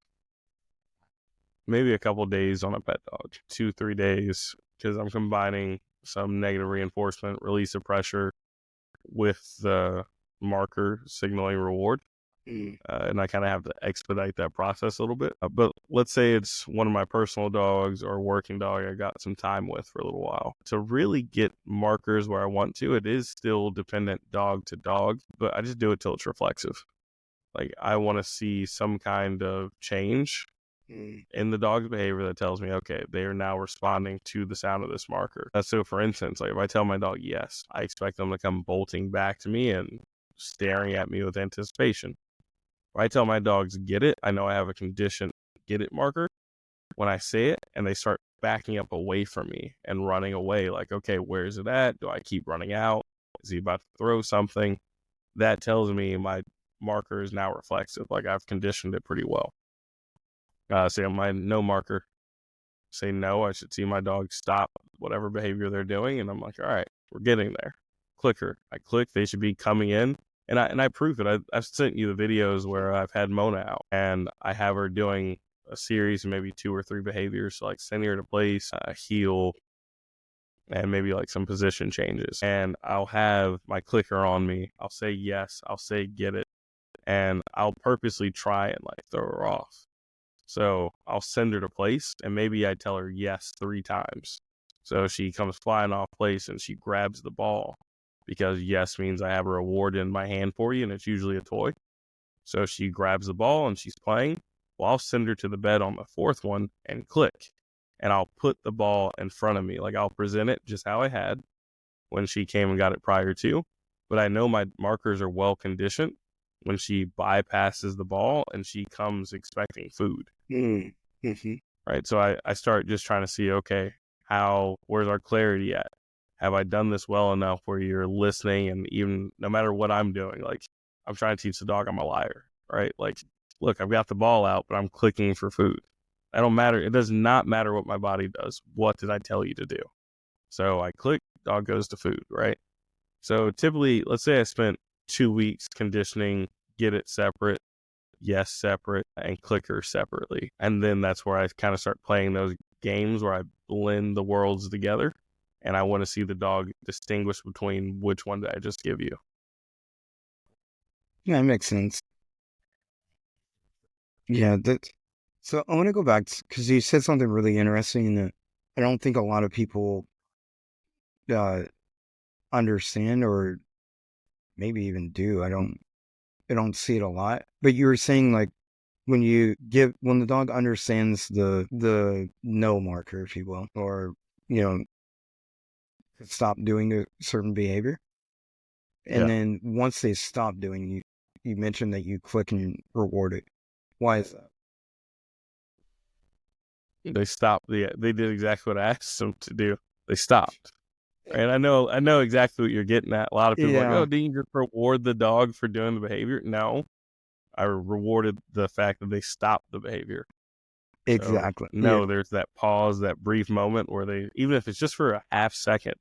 Maybe a couple days on a pet dog, 2-3 days, because I'm combining some negative reinforcement, release of pressure with the marker signaling reward. And I kind of have to expedite that process a little bit. But let's say it's one of my personal dogs or a working dog I got some time with for a little while. To really get markers where I want to, it is still dependent dog to dog, but I just do it till it's reflexive. Like I want to see some kind of change in the dog's behavior that tells me, okay, they are now responding to the sound of this marker. So for instance, like if I tell my dog yes, I expect them to come bolting back to me and staring at me with anticipation. If I tell my dogs get it, I know I have a conditioned get it marker. When I say it and they start backing up away from me and running away, like, okay, where is it at? Do I keep running out? Is he about to throw something? That tells me my marker is now reflexive. Like I've conditioned it pretty well. Say on my no marker, say no, I should see my dog stop whatever behavior they're doing. And I'm like, all right, we're getting there. Clicker. I click, they should be coming in. And I prove it. I've sent you the videos where I've had Mona out and I have her doing a series of maybe 2 or 3 behaviors, so like sending her to place, heel, and maybe like some position changes. And I'll have my clicker on me. I'll say yes. I'll say get it. And I'll purposely try and like throw her off. So I'll send her to place and maybe I tell her yes 3 times. So she comes flying off place and she grabs the ball because yes means I have a reward in my hand for you and it's usually a toy. So she grabs the ball and she's playing. Well, I'll send her to the bed on the 4th one and click. And I'll put the ball in front of me. Like I'll present it just how I had when she came and got it prior to. But I know my markers are well conditioned when she bypasses the ball and she comes expecting food. Mm-hmm. Right. So I start just trying to see, okay, where's our clarity at? Have I done this well enough where you're listening and even no matter what I'm doing, like I'm trying to teach the dog I'm a liar, right? Like, look, I've got the ball out, but I'm clicking for food. I don't matter. It does not matter what my body does. What did I tell you to do? So I click, dog goes to food, right? So typically, let's say I spent 2 weeks conditioning, get it separate, yes separate, and clicker separately. And then that's where I kind of start playing those games where I blend the worlds together, and I want to see the dog distinguish between which one did I just give you. Yeah, that makes sense. Yeah, so I want to go back because you said something really interesting that I don't think a lot of people understand, or maybe even do. I don't see it a lot. But you were saying, like, when the dog understands the no marker, if you will, or stop doing a certain behavior, and Yeah. then once they stop doing, you mentioned that you click and reward it. Why is that? They stopped. They did exactly what I asked them to do. They stopped. And I know exactly what you're getting at. A lot of people are like, Yeah, oh, didn't you just reward the dog for doing the behavior? No, I rewarded the fact that they stopped the behavior. So exactly. Yeah, no, there's that pause, that brief moment where they, even if it's just for a half second,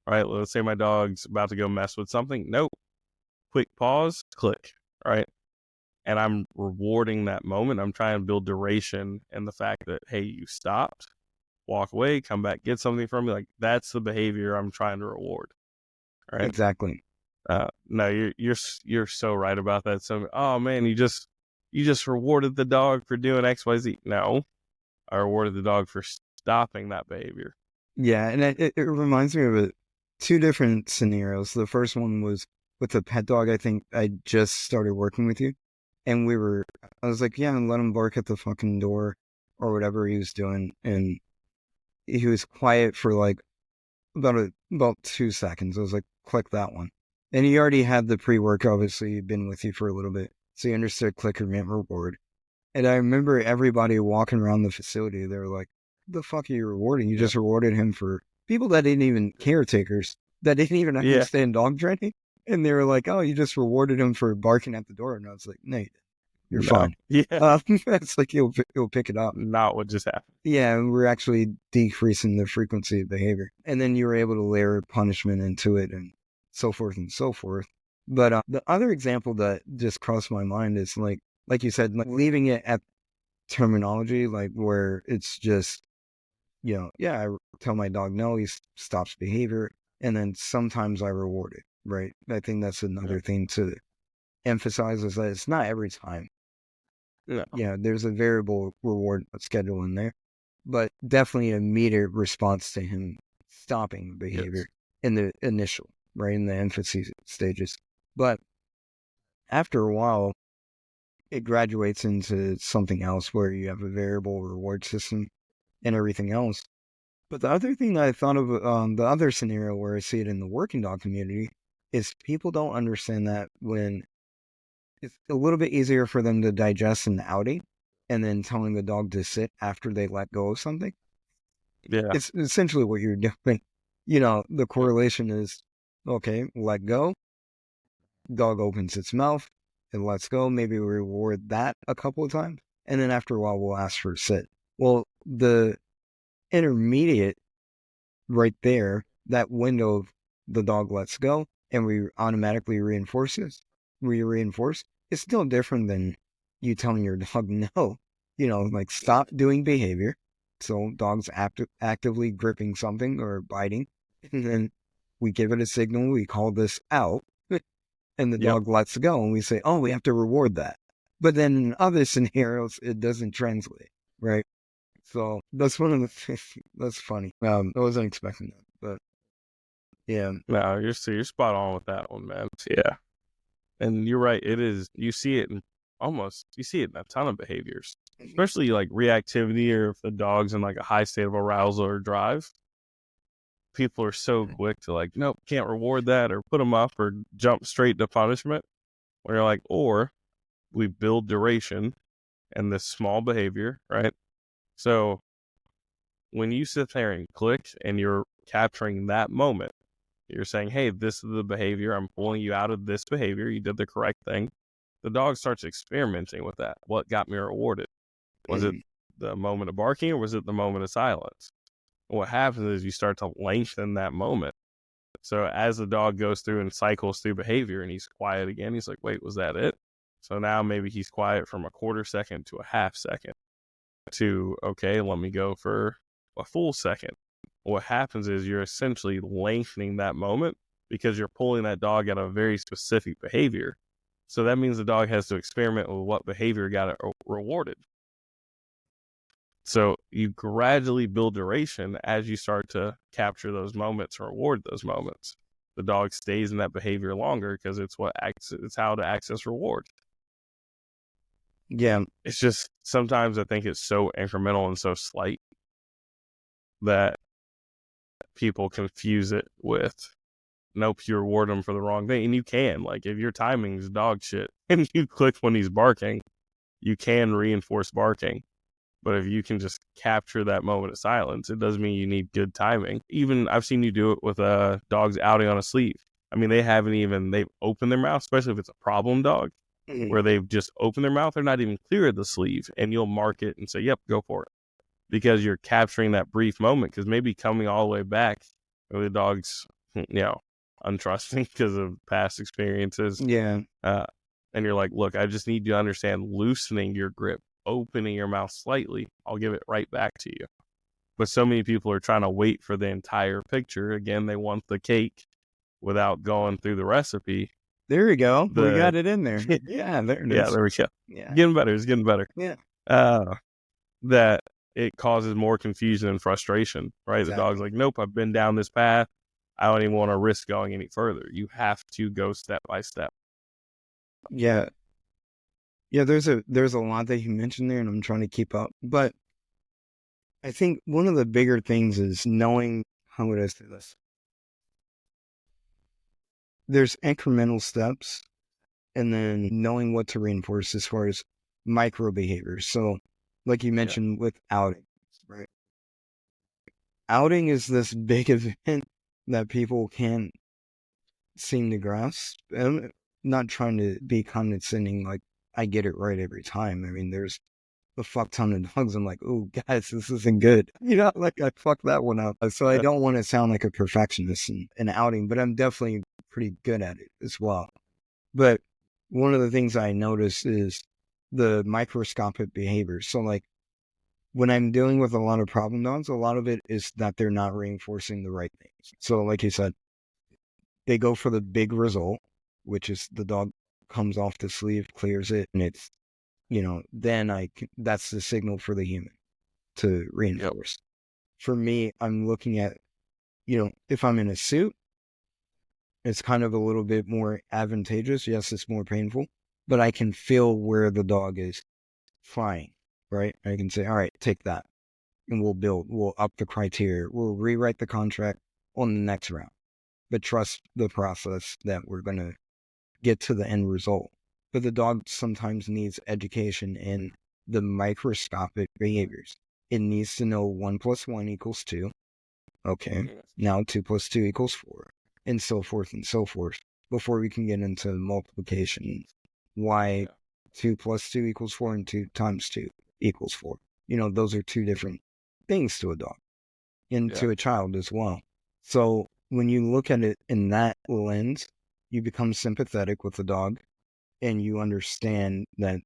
right? Let's say my dog's about to go mess with something. Nope. Quick pause, click, right? And I'm rewarding that moment. I'm trying to build duration and the fact that, hey, you stopped, walk away, come back, get something from me. Like, that's the behavior I'm trying to reward, right? exactly. No, you're so right about that. So, oh man, you just rewarded the dog for doing X, Y, Z. No, I rewarded the dog for stopping that behavior. Yeah, and it reminds me of two different scenarios. The first one was with the pet dog. I think I just started working with you, and I was like, yeah, let him bark at the fucking door or whatever he was doing, and he was quiet for like about 2 seconds. I was like, click that one. And he already had the pre-work, obviously, he'd been with you for a little bit, so he understood clicker meant reward. And I remember everybody walking around the facility, they were like, the fuck are you rewarding? You just rewarded him for people that didn't even, caretakers, that didn't even Yeah. understand dog training. And they were like, oh, you just rewarded him for barking at the door. And I was like, no, you're No. fine. Yeah. It's like he'll pick it up. Not what just happened. Yeah, we're actually decreasing the frequency of behavior. And then you were able to layer punishment into it and so forth and so forth. But the other example that just crossed my mind is like you said, like leaving it at terminology, like where it's just, I tell my dog no, he stops behavior. And then sometimes I reward it, right? I think that's another thing to emphasize, is that it's not every time. No. Yeah, there's a variable reward schedule in there, but definitely an immediate response to him stopping behavior in the initial, right, in the infancy stages. But after a while, it graduates into something else where you have a variable reward system and everything else. But the other thing that I thought of, the other scenario where I see it in the working dog community, is people don't understand that when it's a little bit easier for them to digest an outing and then telling the dog to sit after they let go of something. Yeah. It's essentially what you're doing. The correlation is, okay, let go, dog opens its mouth, it lets go, maybe we reward that a couple of times, and then after a while we'll ask for a sit. Well, the intermediate right there, that window of the dog lets go and we automatically reinforce, it's still different than you telling your dog no, like stop doing behavior. So dog's actively gripping something or biting, and then we give it a signal, we call this out, and the dog lets go, and we say, oh, we have to reward that. But then in other scenarios, it doesn't translate, right? So that's one of the things that's funny. I wasn't expecting that, but yeah. No, you're spot on with that one, man. Yeah. And you're right. It is. You see it in a ton of behaviors, especially like reactivity, or if the dog's in like a high state of arousal or drive. People are so quick to like, nope, can't reward that, or put them up, or jump straight to punishment. Where you're like, or we build duration and this small behavior, right? So when you sit there and click and you're capturing that moment, you're saying, hey, this is the behavior. I'm pulling you out of this behavior. You did the correct thing. The dog starts experimenting with that. What got me rewarded? Was it the moment of barking, or was it the moment of silence? What happens is you start to lengthen that moment. So as the dog goes through and cycles through behavior and he's quiet again, he's like, wait, was that it? So now maybe he's quiet from a quarter second to a half second to, okay, let me go for a full second. What happens is you're essentially lengthening that moment because you're pulling that dog out of a very specific behavior. So that means the dog has to experiment with what behavior got rewarded. So you gradually build duration as you start to capture those moments or reward those moments. The dog stays in that behavior longer because it's how to access reward. Yeah. It's just sometimes I think it's so incremental and so slight that people confuse it with, nope, you reward them for the wrong thing. And you can, like, if your timing's dog shit and you click when he's barking, you can reinforce barking. But if you can just capture that moment of silence, it doesn't mean you need good timing. Even I've seen you do it with dogs outing on a sleeve. I mean, they've opened their mouth, especially if it's a problem dog, where they've just opened their mouth. They're not even clear of the sleeve. And you'll mark it and say, yep, go for it. Because you're capturing that brief moment. Because maybe coming all the way back, the dog's, untrusting because of past experiences. Yeah. And you're like, look, I just need you to understand loosening your grip, opening your mouth slightly. I'll give it right back to you. But so many people are trying to wait for the entire picture. Again, they want the cake without going through the recipe. There you go. We got it in there. Yeah, there it is. Yeah, there we go. Yeah. Getting better. It's getting better. Yeah. That it causes more confusion and frustration, right? Exactly. The dog's like, nope, I've been down this path. I don't even want to risk going any further. You have to go step by step. Yeah. Yeah, there's a lot that you mentioned there, and I'm trying to keep up. But I think one of the bigger things is knowing, how would I say this? There's incremental steps, and then knowing what to reinforce as far as micro behaviors. So, like you mentioned with outing, right? Outing is this big event that people can't seem to grasp. I'm not trying to be condescending, like I get it right every time. I mean, there's a fuck ton of dogs. I'm like, oh, guys, this isn't good. Like I fucked that one up. So I don't want to sound like a perfectionist in outing, but I'm definitely pretty good at it as well. But one of the things I notice is the microscopic behavior. So like when I'm dealing with a lot of problem dogs, a lot of it is that they're not reinforcing the right things. So like you said, they go for the big result, which is the dog comes off the sleeve, clears it, and it's, then that's the signal for the human to reinforce. Yep. For me, I'm looking at, if I'm in a suit, it's kind of a little bit more advantageous. Yes, it's more painful, but I can feel where the dog is flying, right? I can say, all right, take that. And we'll up the criteria. We'll rewrite the contract on the next round, but trust the process that we're going to get to the end result. But the dog sometimes needs education in the microscopic behaviors. It needs to know 1 + 1 = 2. Okay, now 2 + 2 = 4, and so forth and so forth, before we can get into multiplication. Why 2 + 2 = 4 and 2 × 2 = 4. Those are two different things to a dog and to a child as well. So when you look at it in that lens, you become sympathetic with the dog and you understand that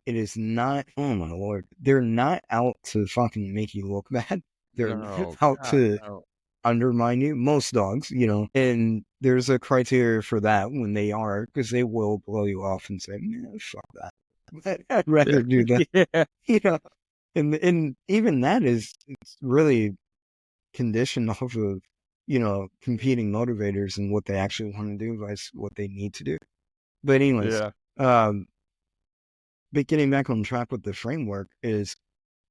it is not, oh my Lord, they're not out to fucking make you look bad. They're out to undermine you. Most dogs, and there's a criteria for that when they are, because they will blow you off and say, man, fuck that. I'd rather do that. And even that is, it's really conditioned off of, competing motivators and what they actually want to do versus what they need to do. But anyways, but getting back on track with the framework is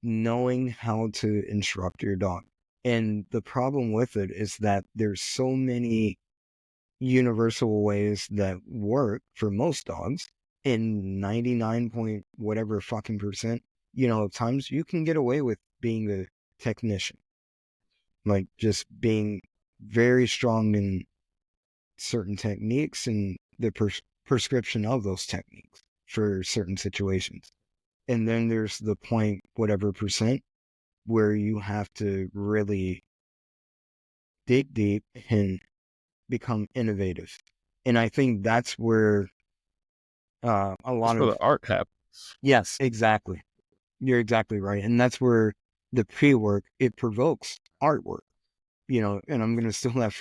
knowing how to instruct your dog. And the problem with it is that there's so many universal ways that work for most dogs. In 99 point whatever fucking percent, times you can get away with being the technician. Like just being very strong in certain techniques and the prescription of those techniques for certain situations. And then there's the point whatever percent where you have to really dig deep and become innovative. And I think that's where a That's lot where of, the art happens. yes, exactly. You're exactly right. And that's where the pre-work, it provokes artwork, and I'm going to still have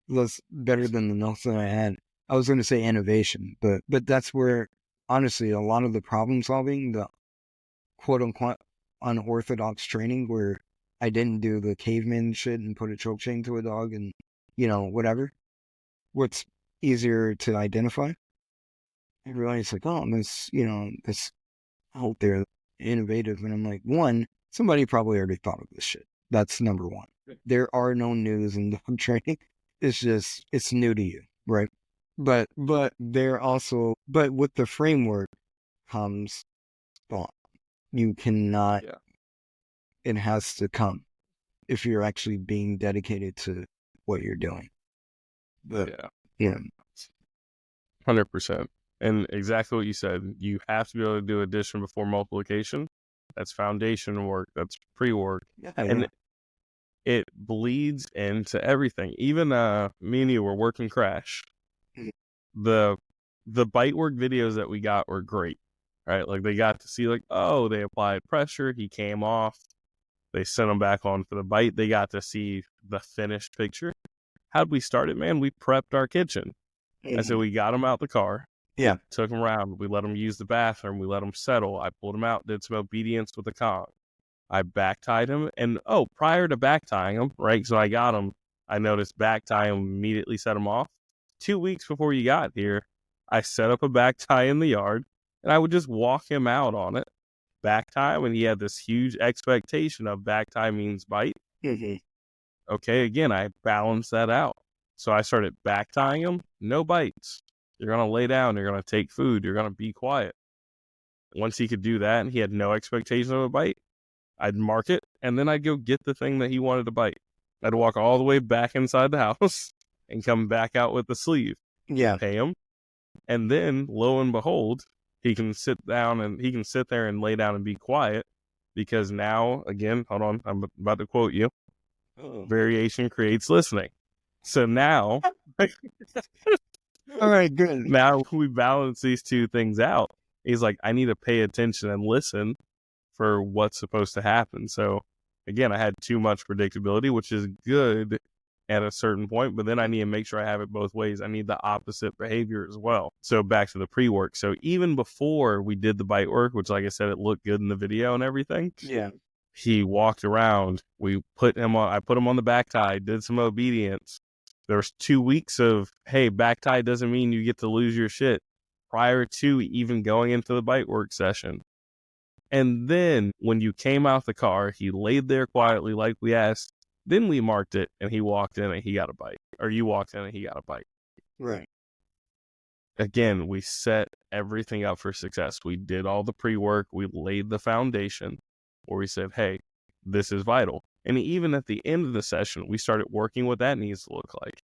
less better than the notes that I had. I was going to say innovation, but that's where, honestly, a lot of the problem solving, the quote unquote unorthodox training where I didn't do the caveman shit and put a choke chain to a dog and, whatever, what's easier to identify. Everybody's like, oh, this out there, innovative. And I'm like, one, somebody probably already thought of this shit. That's number one. There are no news in dog training. It's new to you, right? But with the framework comes thought. You cannot, Yeah. it has to come if you're actually being dedicated to what you're doing. But, Yeah. 100%. And exactly what you said. You have to be able to do addition before multiplication. That's foundation work. That's pre-work. And it bleeds into everything. Even me and you were working Crash. The bite work videos that we got were great, right? Like they got to see they applied pressure. He came off. They sent him back on for the bite. They got to see the finished picture. How'd we start it, man? We prepped our kitchen. I said, we got him out the car. Yeah. Took him around. We let him use the bathroom. We let him settle. I pulled him out, did some obedience with the Kong. I back tied him. And prior to back tying him, right? So I got him. I noticed back tie him, immediately set him off. 2 weeks before you got here, I set up a back tie in the yard and I would just walk him out on it. Back tie him, and he had this huge expectation of back tie means bite. Okay, again, I balanced that out. So I started back tying him, no bites. You're going to lay down, you're going to take food, you're going to be quiet. Once he could do that and he had no expectation of a bite, I'd mark it, and then I'd go get the thing that he wanted to bite. I'd walk all the way back inside the house and come back out with the sleeve. Yeah. Pay him. And then, lo and behold, he can sit down and he can sit there and lay down and be quiet because now, again, hold on, I'm about to quote you. Variation creates listening. So now, all right, good. Now we balance these two things out. He's like, I need to pay attention and listen for what's supposed to happen. So again, I had too much predictability, which is good at a certain point, but then I need to make sure I have it both ways. I need the opposite behavior as well. So back to the pre-work. So even before we did the bite work, which like I said, it looked good in the video and everything. Yeah. He walked around. I put him on the back tie, did some obedience. There was 2 weeks of, hey, back tie doesn't mean you get to lose your shit prior to even going into the bite work session. And then when you came out the car, he laid there quietly like we asked. Then we marked it and he walked in and he got a bite. Or you walked in and he got a bite. Right. Again, we set everything up for success. We did all the pre-work. We laid the foundation where we said, hey, this is vital. And even at the end of the session, we started working what that needs to look like.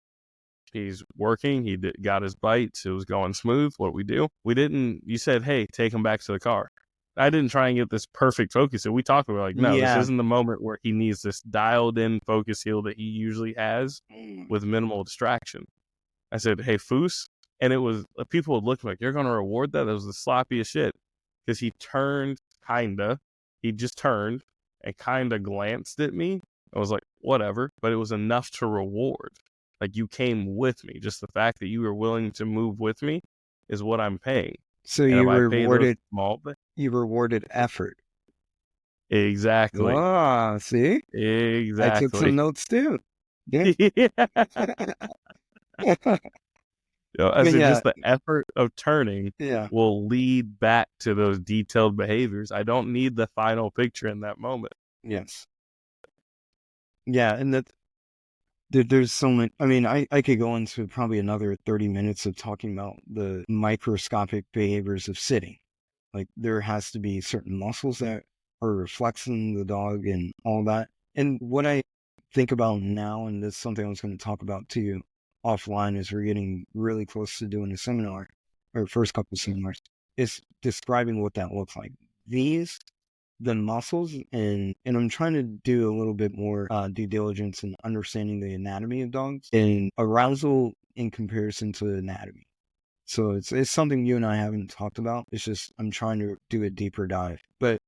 He's working. He got his bites. It was going smooth. What we do? You said, hey, take him back to the car. I didn't try and get this perfect focus. And we talked about this isn't the moment where he needs this dialed in focus heel that he usually has with minimal distraction. I said, hey, Foos. And it was, people would look like, you're going to reward that? That was the sloppiest shit. Because he just turned and kind of glanced at me. I was like, whatever. But it was enough to reward. Like, you came with me. Just the fact that you were willing to move with me is what I'm paying. So you rewarded effort. Exactly. Ah, see? Exactly. I took some notes too. Yeah. Just the effort of turning will lead back to those detailed behaviors. I don't need the final picture in that moment. Yes. Yeah, and there's so many. I mean, I could go into probably another 30 minutes of talking about the microscopic behaviors of sitting. Like, there has to be certain muscles that are reflexing the dog and all that. And what I think about now, and this is something I was going to talk about to you offline as we're getting really close to doing a seminar, or first couple of seminars, is describing what that looks like. These the muscles, and I'm trying to do a little bit more due diligence in understanding the anatomy of dogs and arousal in comparison to anatomy. So it's something you and I haven't talked about. It's just I'm trying to do a deeper dive. But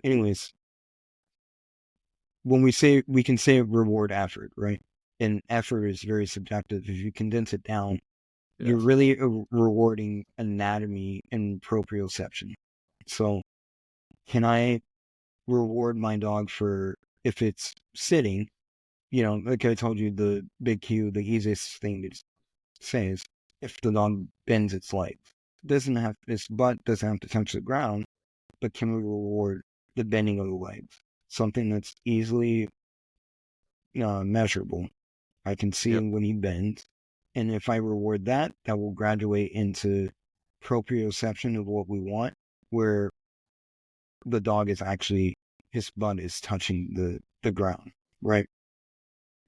anyways, when we can say reward effort, right? And effort is very subjective. If you condense it down, you're really rewarding anatomy and proprioception. So can I reward my dog for if it's sitting? Like I told you, the big cue, the easiest thing to say is if the dog bends its legs. Its butt doesn't have to touch the ground, but can we reward the bending of the legs? Something that's easily measurable. I can see when he bends. And if I reward that, that will graduate into proprioception of what we want, where the dog is actually, his butt is touching the ground, right?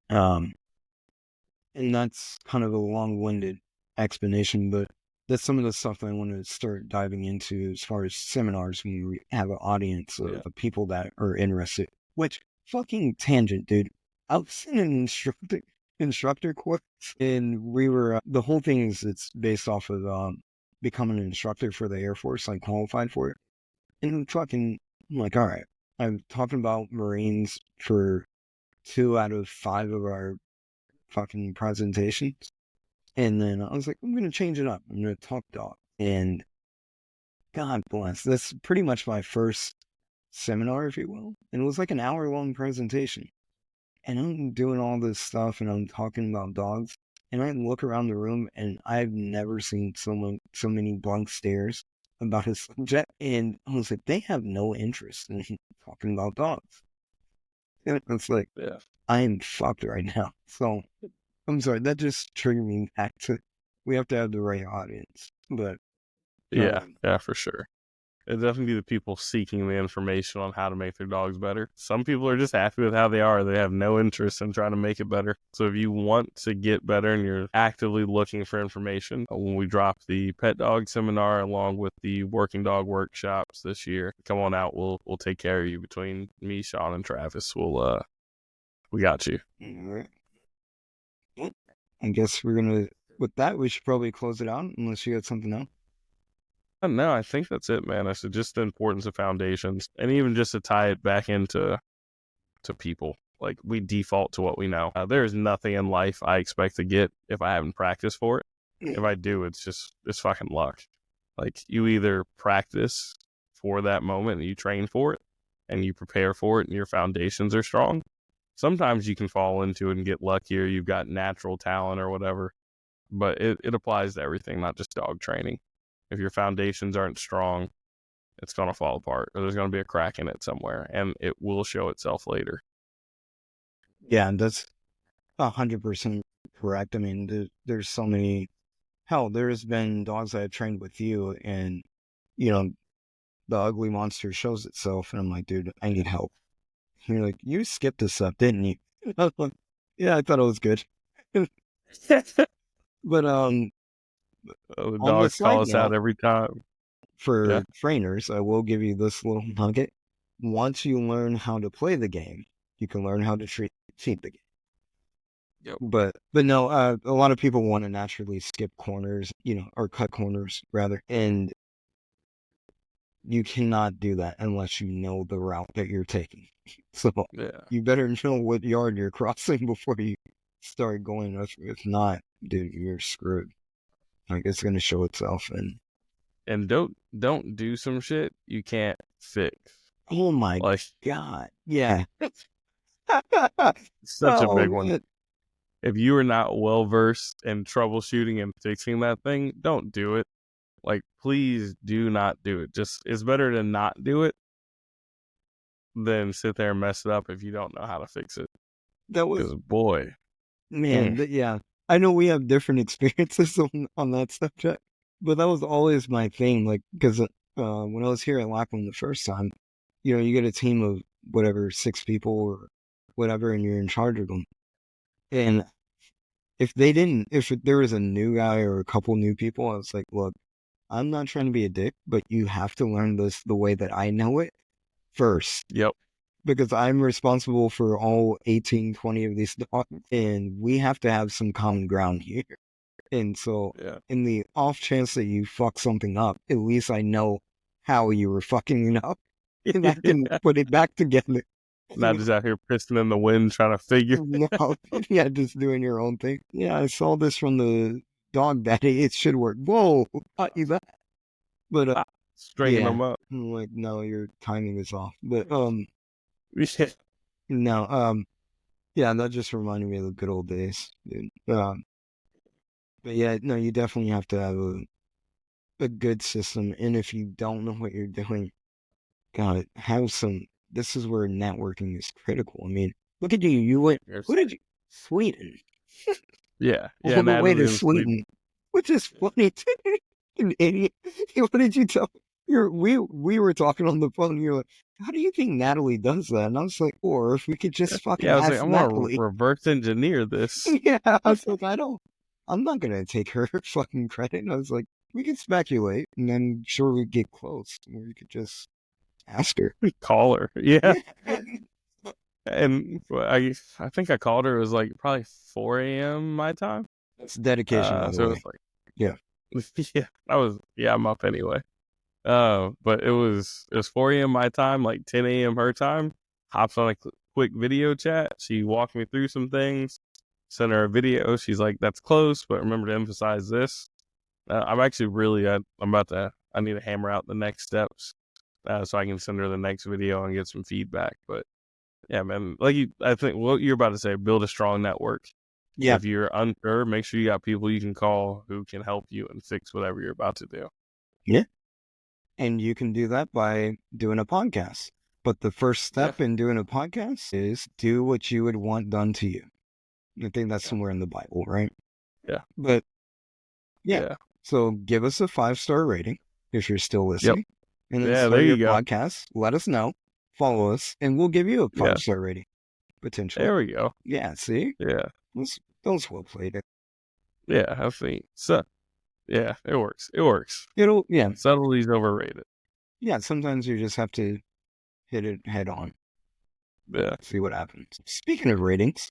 And that's kind of a long-winded explanation, but that's some of the stuff I want to start diving into as far as seminars when we have an audience of people that are interested. Which, fucking tangent, dude. I was in an instructor course, and we were, the whole thing is it's based off of becoming an instructor for the Air Force, like qualified for it. And I'm like, all right, I'm talking about Marines for 2 out of 5 of our fucking presentations. And then I was like, I'm going to change it up. I'm going to talk dog. And God bless, that's pretty much my first seminar, if you will. And it was like an hour-long presentation. And I'm doing all this stuff, and I'm talking about dogs. And I look around the room, and I've never seen so many blank stares about a subject. And I was like, they have no interest in talking about dogs. And it's like, I am fucked right now. So I'm sorry, that just triggered me back to, we have to have the right audience. But yeah, for sure. It'd definitely be the people seeking the information on how to make their dogs better. Some people are just happy with how they are. They have no interest in trying to make it better. So if you want to get better and you're actively looking for information, when we drop the pet dog seminar along with the working dog workshops this year, come on out. We'll take care of you. Between me, Sean, and Travis, we got you. All right. I guess with that, we should probably close it out unless you got something else. No, I think that's it, man. I said just the importance of foundations, and even just to tie it back into people. Like, we default to what we know. There's nothing in life I expect to get if I haven't practiced for it. If I do, it's fucking luck. Like, you either practice for that moment and you train for it and you prepare for it and your foundations are strong. Sometimes you can fall into it and get luckier. You've got natural talent or whatever, but it applies to everything, not just dog training. If your foundations aren't strong, it's going to fall apart, or there's going to be a crack in it somewhere, and it will show itself later. Yeah, and that's 100% correct. I mean, there's so many. Hell, there's been dogs I've trained with you, and the ugly monster shows itself, and I'm like, dude, I need help. And you're like, you skipped this up, didn't you? I was like, yeah, I thought it was good. But the dogs call us out every time. For trainers, I will give you this little nugget. Once you learn how to play the game, you can learn how to treat the game. Yep. But no, a lot of people want to naturally skip corners, or cut corners rather, and you cannot do that unless you know the route that you're taking. So you better know what yard you're crossing before you start going. If not, dude, you're screwed. Like, it's going to show itself. And don't do some shit you can't fix. Oh my God. Yeah. Such a big one. If you are not well versed in troubleshooting and fixing that thing, don't do it. Like, please do not do it. Just, it's better to not do it than sit there and mess it up if you don't know how to fix it. That was, because boy, man, yeah. I know we have different experiences on that subject, but that was always my thing. Like, because when I was here at Lackland the first time, you get a team of whatever, 6 people or whatever, and you're in charge of them. And if there was a new guy or a couple new people, I was like, look, I'm not trying to be a dick, but you have to learn this the way that I know it. first. Yep. Because I'm responsible for all 18, 20 of these dogs, and we have to have some common ground here. And so, Yeah. in the off chance that you fuck something up, at least I know how you were fucking it up, and I can put it back together. Not just out here pissing in the wind trying to figure. No, yeah, just doing your own thing. Yeah, I saw this from the dog daddy. It should work. Whoa, not you that. But Stringing yeah, them up. I'm like, no, your timing is off. But Yeah. no, yeah, that just reminded me of the good old days, dude. But yeah, no, you definitely have to have a good system, and if you don't know what you're doing, God, have some. This is where networking is critical. I mean, look at you. You went. Who did you? Sweden. Yeah. All Yeah. the way to Natalie's Sweden, which is funny. An idiot. What did you tell? We were talking on the phone. You're like, how do you think Natalie does that? And I was like, or if we could just fucking Yeah, I was like, ask I'm gonna Natalie. reverse engineer this. Yeah, I was like, I'm not gonna take her fucking credit. I was like, we could speculate, and then sure we get close, or we could just ask her. Call her. Yeah. Yeah. And I think I called her. It was like probably 4 a.m. my time. That's dedication, by the So it way. was like, Yeah. Yeah, I'm up anyway. But it was 4 a.m. my time, like 10 a.m. her time. Hops on a quick video chat. She walked me through some things. Sent her a video. She's like, "That's close, but remember to emphasize this." I'm actually really, I need to hammer out the next steps, so I can send her the next video and get some feedback. But yeah, man, I think what you're about to say, build a strong network. Yeah. If you're unsure, make sure you got people you can call who can help you and fix whatever you're about to do. Yeah. And you can do that by doing a podcast. But the first step in doing a podcast is do what you would want done to you. I think that's somewhere in the Bible, right? Yeah. But yeah. So give us a 5-star rating if you're still listening. And then start there your you go. podcast. Let us know. Follow us, and we'll give you a 5-star rating. Potentially. There we go. Yeah, see? Yeah. Those well played it. Yeah, I think so. Yeah, it works. Yeah. Subtlety's overrated. Yeah, sometimes you just have to hit it head on. Yeah. See what happens. Speaking of ratings,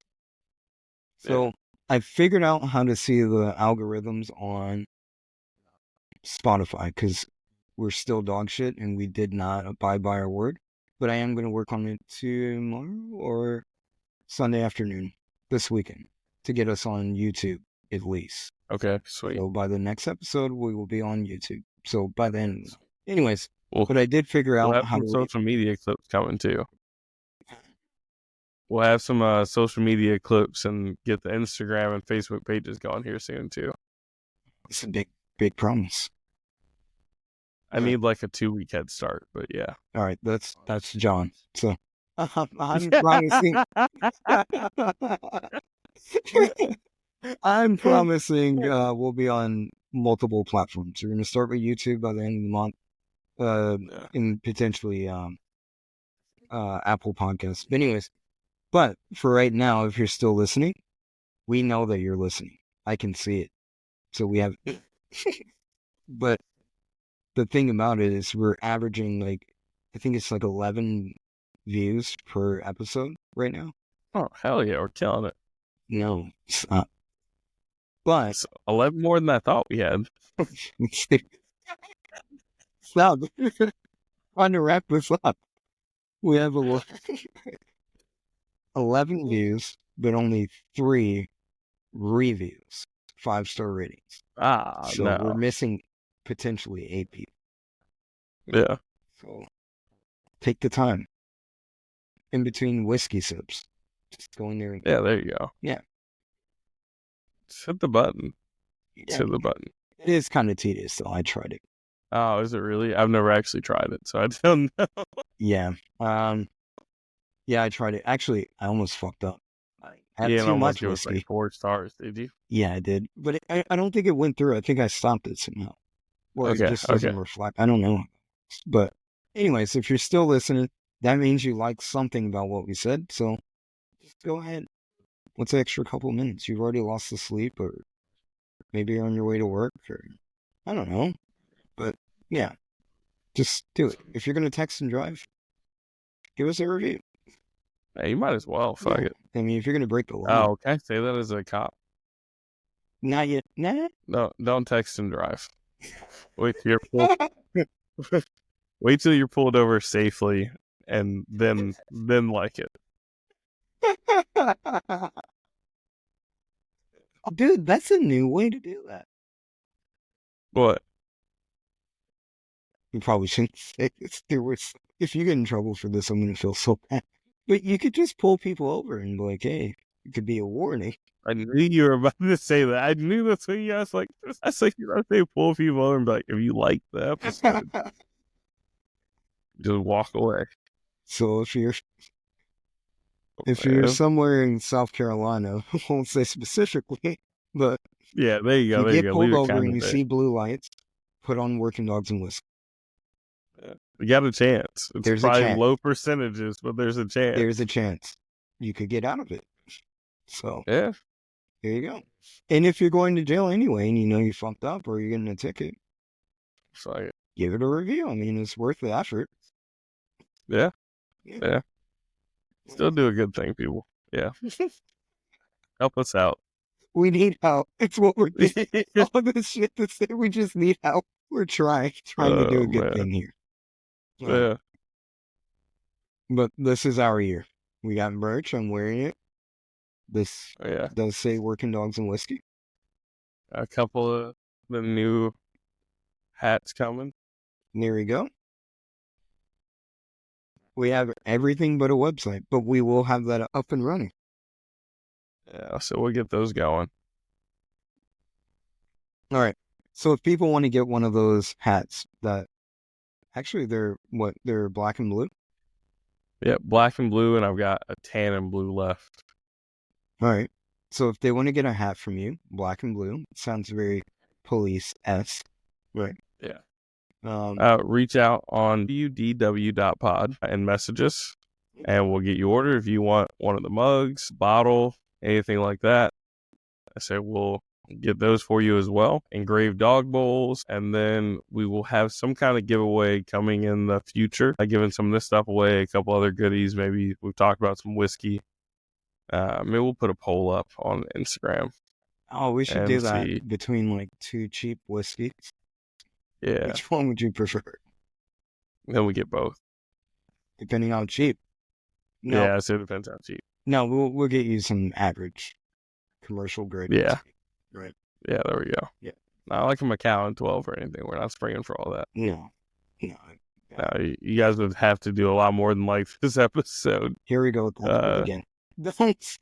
so I figured out how to see the algorithms on Spotify because we're still dog shit and we did not abide by our word. But I am going to work on it tomorrow or Sunday afternoon this weekend to get us on YouTube at least. Okay, sweet. So by the next episode, we will be on YouTube. So by then, anyways, Well, but I did figure out we'll how have to some social media clips coming too. We'll have some social media clips and get the Instagram and Facebook pages going here soon too. It's a big promise. I need like a 2-week head start, but yeah. All right, that's John. So I'm promising. I'm promising we'll be on multiple platforms. We're going to start with YouTube by the end of the month, and potentially Apple Podcasts. But anyways, but for right now, if you're still listening, we know that you're listening. I can see it. So we have. But the thing about it is we're averaging I think it's 11 views per episode right now. Oh, hell yeah, we're killing it. No, it's not. But it's 11 more than I thought we had. Stop. Trying to wrap this up. We have 11 views, but only 3 reviews, 5-star ratings. So we're missing potentially 8 people. Yeah. So take the time in between whiskey sips. Just go in there. And there you go. Yeah. Just hit the button. Yeah. Hit the button. It is kind of tedious, though. I tried it. Oh, is it really? I've never actually tried it, so I don't know. Yeah. Yeah, I tried it. Actually, I almost fucked up. I had too much whiskey. Like 4 stars, did you? Yeah, I did. But I don't think it went through. I think I stopped it somehow. Or it just doesn't reflect. I don't know. But anyways, if you're still listening, that means you like something about what we said. So just go ahead. What's the extra couple minutes? You've already lost the sleep, or maybe you're on your way to work, or I don't know. But yeah, just do it. If you're going to text and drive, Give us a review. Hey, you might as well. Fuck it. I mean, if you're going to break the law. Oh, can I say that as a cop? Not yet. Nah. No, don't text and drive. Wait till you're pulled. Wait till you're pulled over safely, and then like it. Dude, that's a new way to do that. What? You probably shouldn't say this. If you get in trouble for this, I'm going to feel so bad. But you could just pull people over and be like, hey, it could be a warning. I knew you were about to say that. I knew that's what you asked. Like, that's like you're about to say pull people over and be like, if you like the episode, just walk away. So if you're somewhere in South Carolina, I won't say specifically, but yeah, there you go. you There you get go. pulled Leave over and you there. see blue lights, put on Working Dogs and Whiskey. You got a chance. It's There's a probably chance. low percentages, but there's a chance. There's a chance you could get out of it. So Yeah. there you go. And if you're going to jail anyway and you know you fucked up or you're getting a ticket, So, give it a review. I mean, it's worth the effort. yeah. Still do a good thing, people. Yeah. Help us out. We need help. It's what we're doing. All this shit to say we just need help. We're trying to do a good thing here. Yeah. But this is our year. We got merch. I'm wearing it. This does say Working Dogs and Whiskey. A couple of the new hats coming. There we go. We have everything but a website, but we will have that up and running. Yeah, so we'll get those going. All right. So if people want to get one of those hats that actually they're black and blue? Yeah, black and blue, and I've got a tan and blue left. All right. So if they want to get a hat from you, black and blue, it sounds very police-esque, right? Yeah. Reach out on wdw.pod and message us, and we'll get you ordered. If you want one of the mugs, bottle, anything like that, I say we'll get those for you as well. Engraved dog bowls, and then we will have some kind of giveaway coming in the future. Giving some of this stuff away, a couple other goodies. Maybe we've talked about some whiskey. Maybe we'll put a poll up on Instagram. Oh, we should do that between like two cheap whiskeys. Yeah. Which one would you prefer? Then we get both. Depending on how cheap. No. Yeah, so it depends how cheap. No, we'll get you some average commercial grade. Yeah. Whiskey. Right. Yeah, there we go. Yeah. Not like a Macallan 12 or anything. We're not springing for all that. No. No, you guys would have to do a lot more than like this episode. Here we go with that again. Thanks.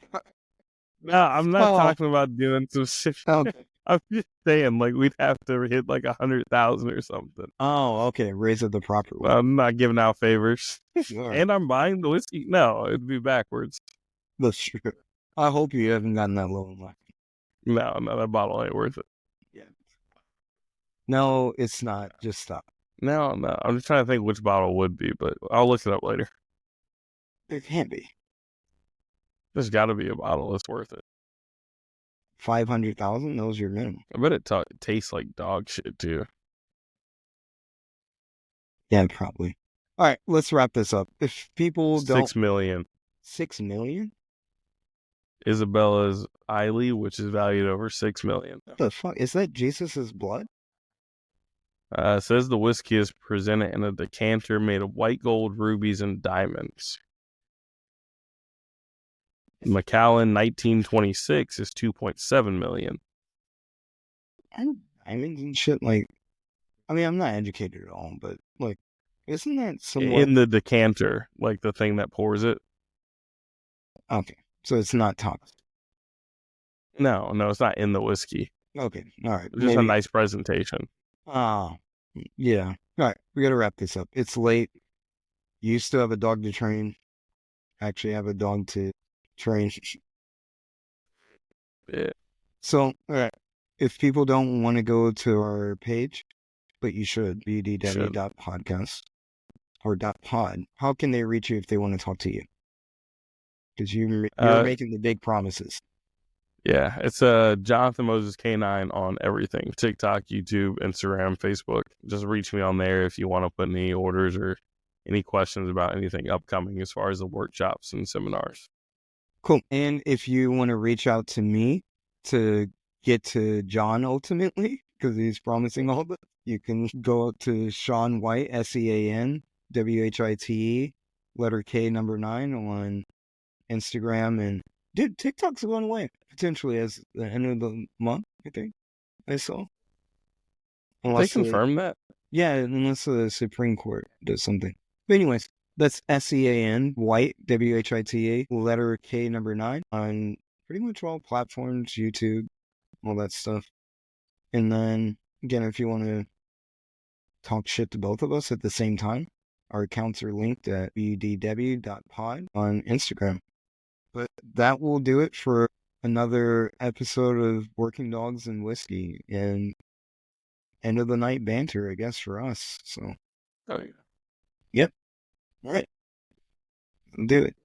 No, I'm not talking about doing some shit. Okay. I'm just saying, like, we'd have to hit like 100,000 or something. Oh, okay. Raise it the proper way. I'm not giving out favors. Sure. And I'm buying the whiskey. No, it'd be backwards. That's true. I hope you haven't gotten that low in life. No, that bottle ain't worth it. Yeah. No, it's not. Just stop. No. I'm just trying to think which bottle would be, but I'll look it up later. It can't be. There's got to be a bottle that's worth it. 500,000? That was your minimum. I bet it tastes like dog shit, too. Yeah, probably. All right, let's wrap this up. If people don't... 6 million. 6 million? Isabella's Eiley, which is valued over 6 million. What the fuck? Is that Jesus's blood? It says the whiskey is presented in a decanter made of white gold, rubies, and diamonds. Macallan 1926 is 2.7 million. And diamonds and shit, like... I mean, I'm not educated at all, but, like, isn't that somewhat... In the decanter, like the thing that pours it. Okay, so it's not toxic. No, it's not in the whiskey. Okay, all right. It's just a nice presentation. Yeah. All right, we gotta wrap this up. It's late. You used to have a dog to train. Actually have a dog to train. Yeah. So, all right. If people don't want to go to our page, but you should, bdw.podcast or .pod, how can they reach you if they want to talk to you? Because you're making the big promises. Yeah, it's Jonathan Moses K9 on everything. TikTok, YouTube, Instagram, Facebook. Just reach me on there if you want to put any orders or any questions about anything upcoming as far as the workshops and seminars. Cool. And if you want to reach out to me to get to Jon ultimately, because he's promising all that, you can go to Sean White, SeanWhite, letter K, number 9 on Instagram. And dude, TikTok's going away potentially as the end of the month, I think I saw. They confirmed that? Yeah, unless the Supreme Court does something. But anyways, that's SeanWhite, WHITE, letter K, number 9 on pretty much all platforms, YouTube, all that stuff. And then, again, if you want to talk shit to both of us at the same time, our accounts are linked at bdw.pod on Instagram. But that will do it for another episode of Working Dogs and Whiskey and end of the night banter, I guess, for us. So, Oh, yeah. Yep. All right. Do it.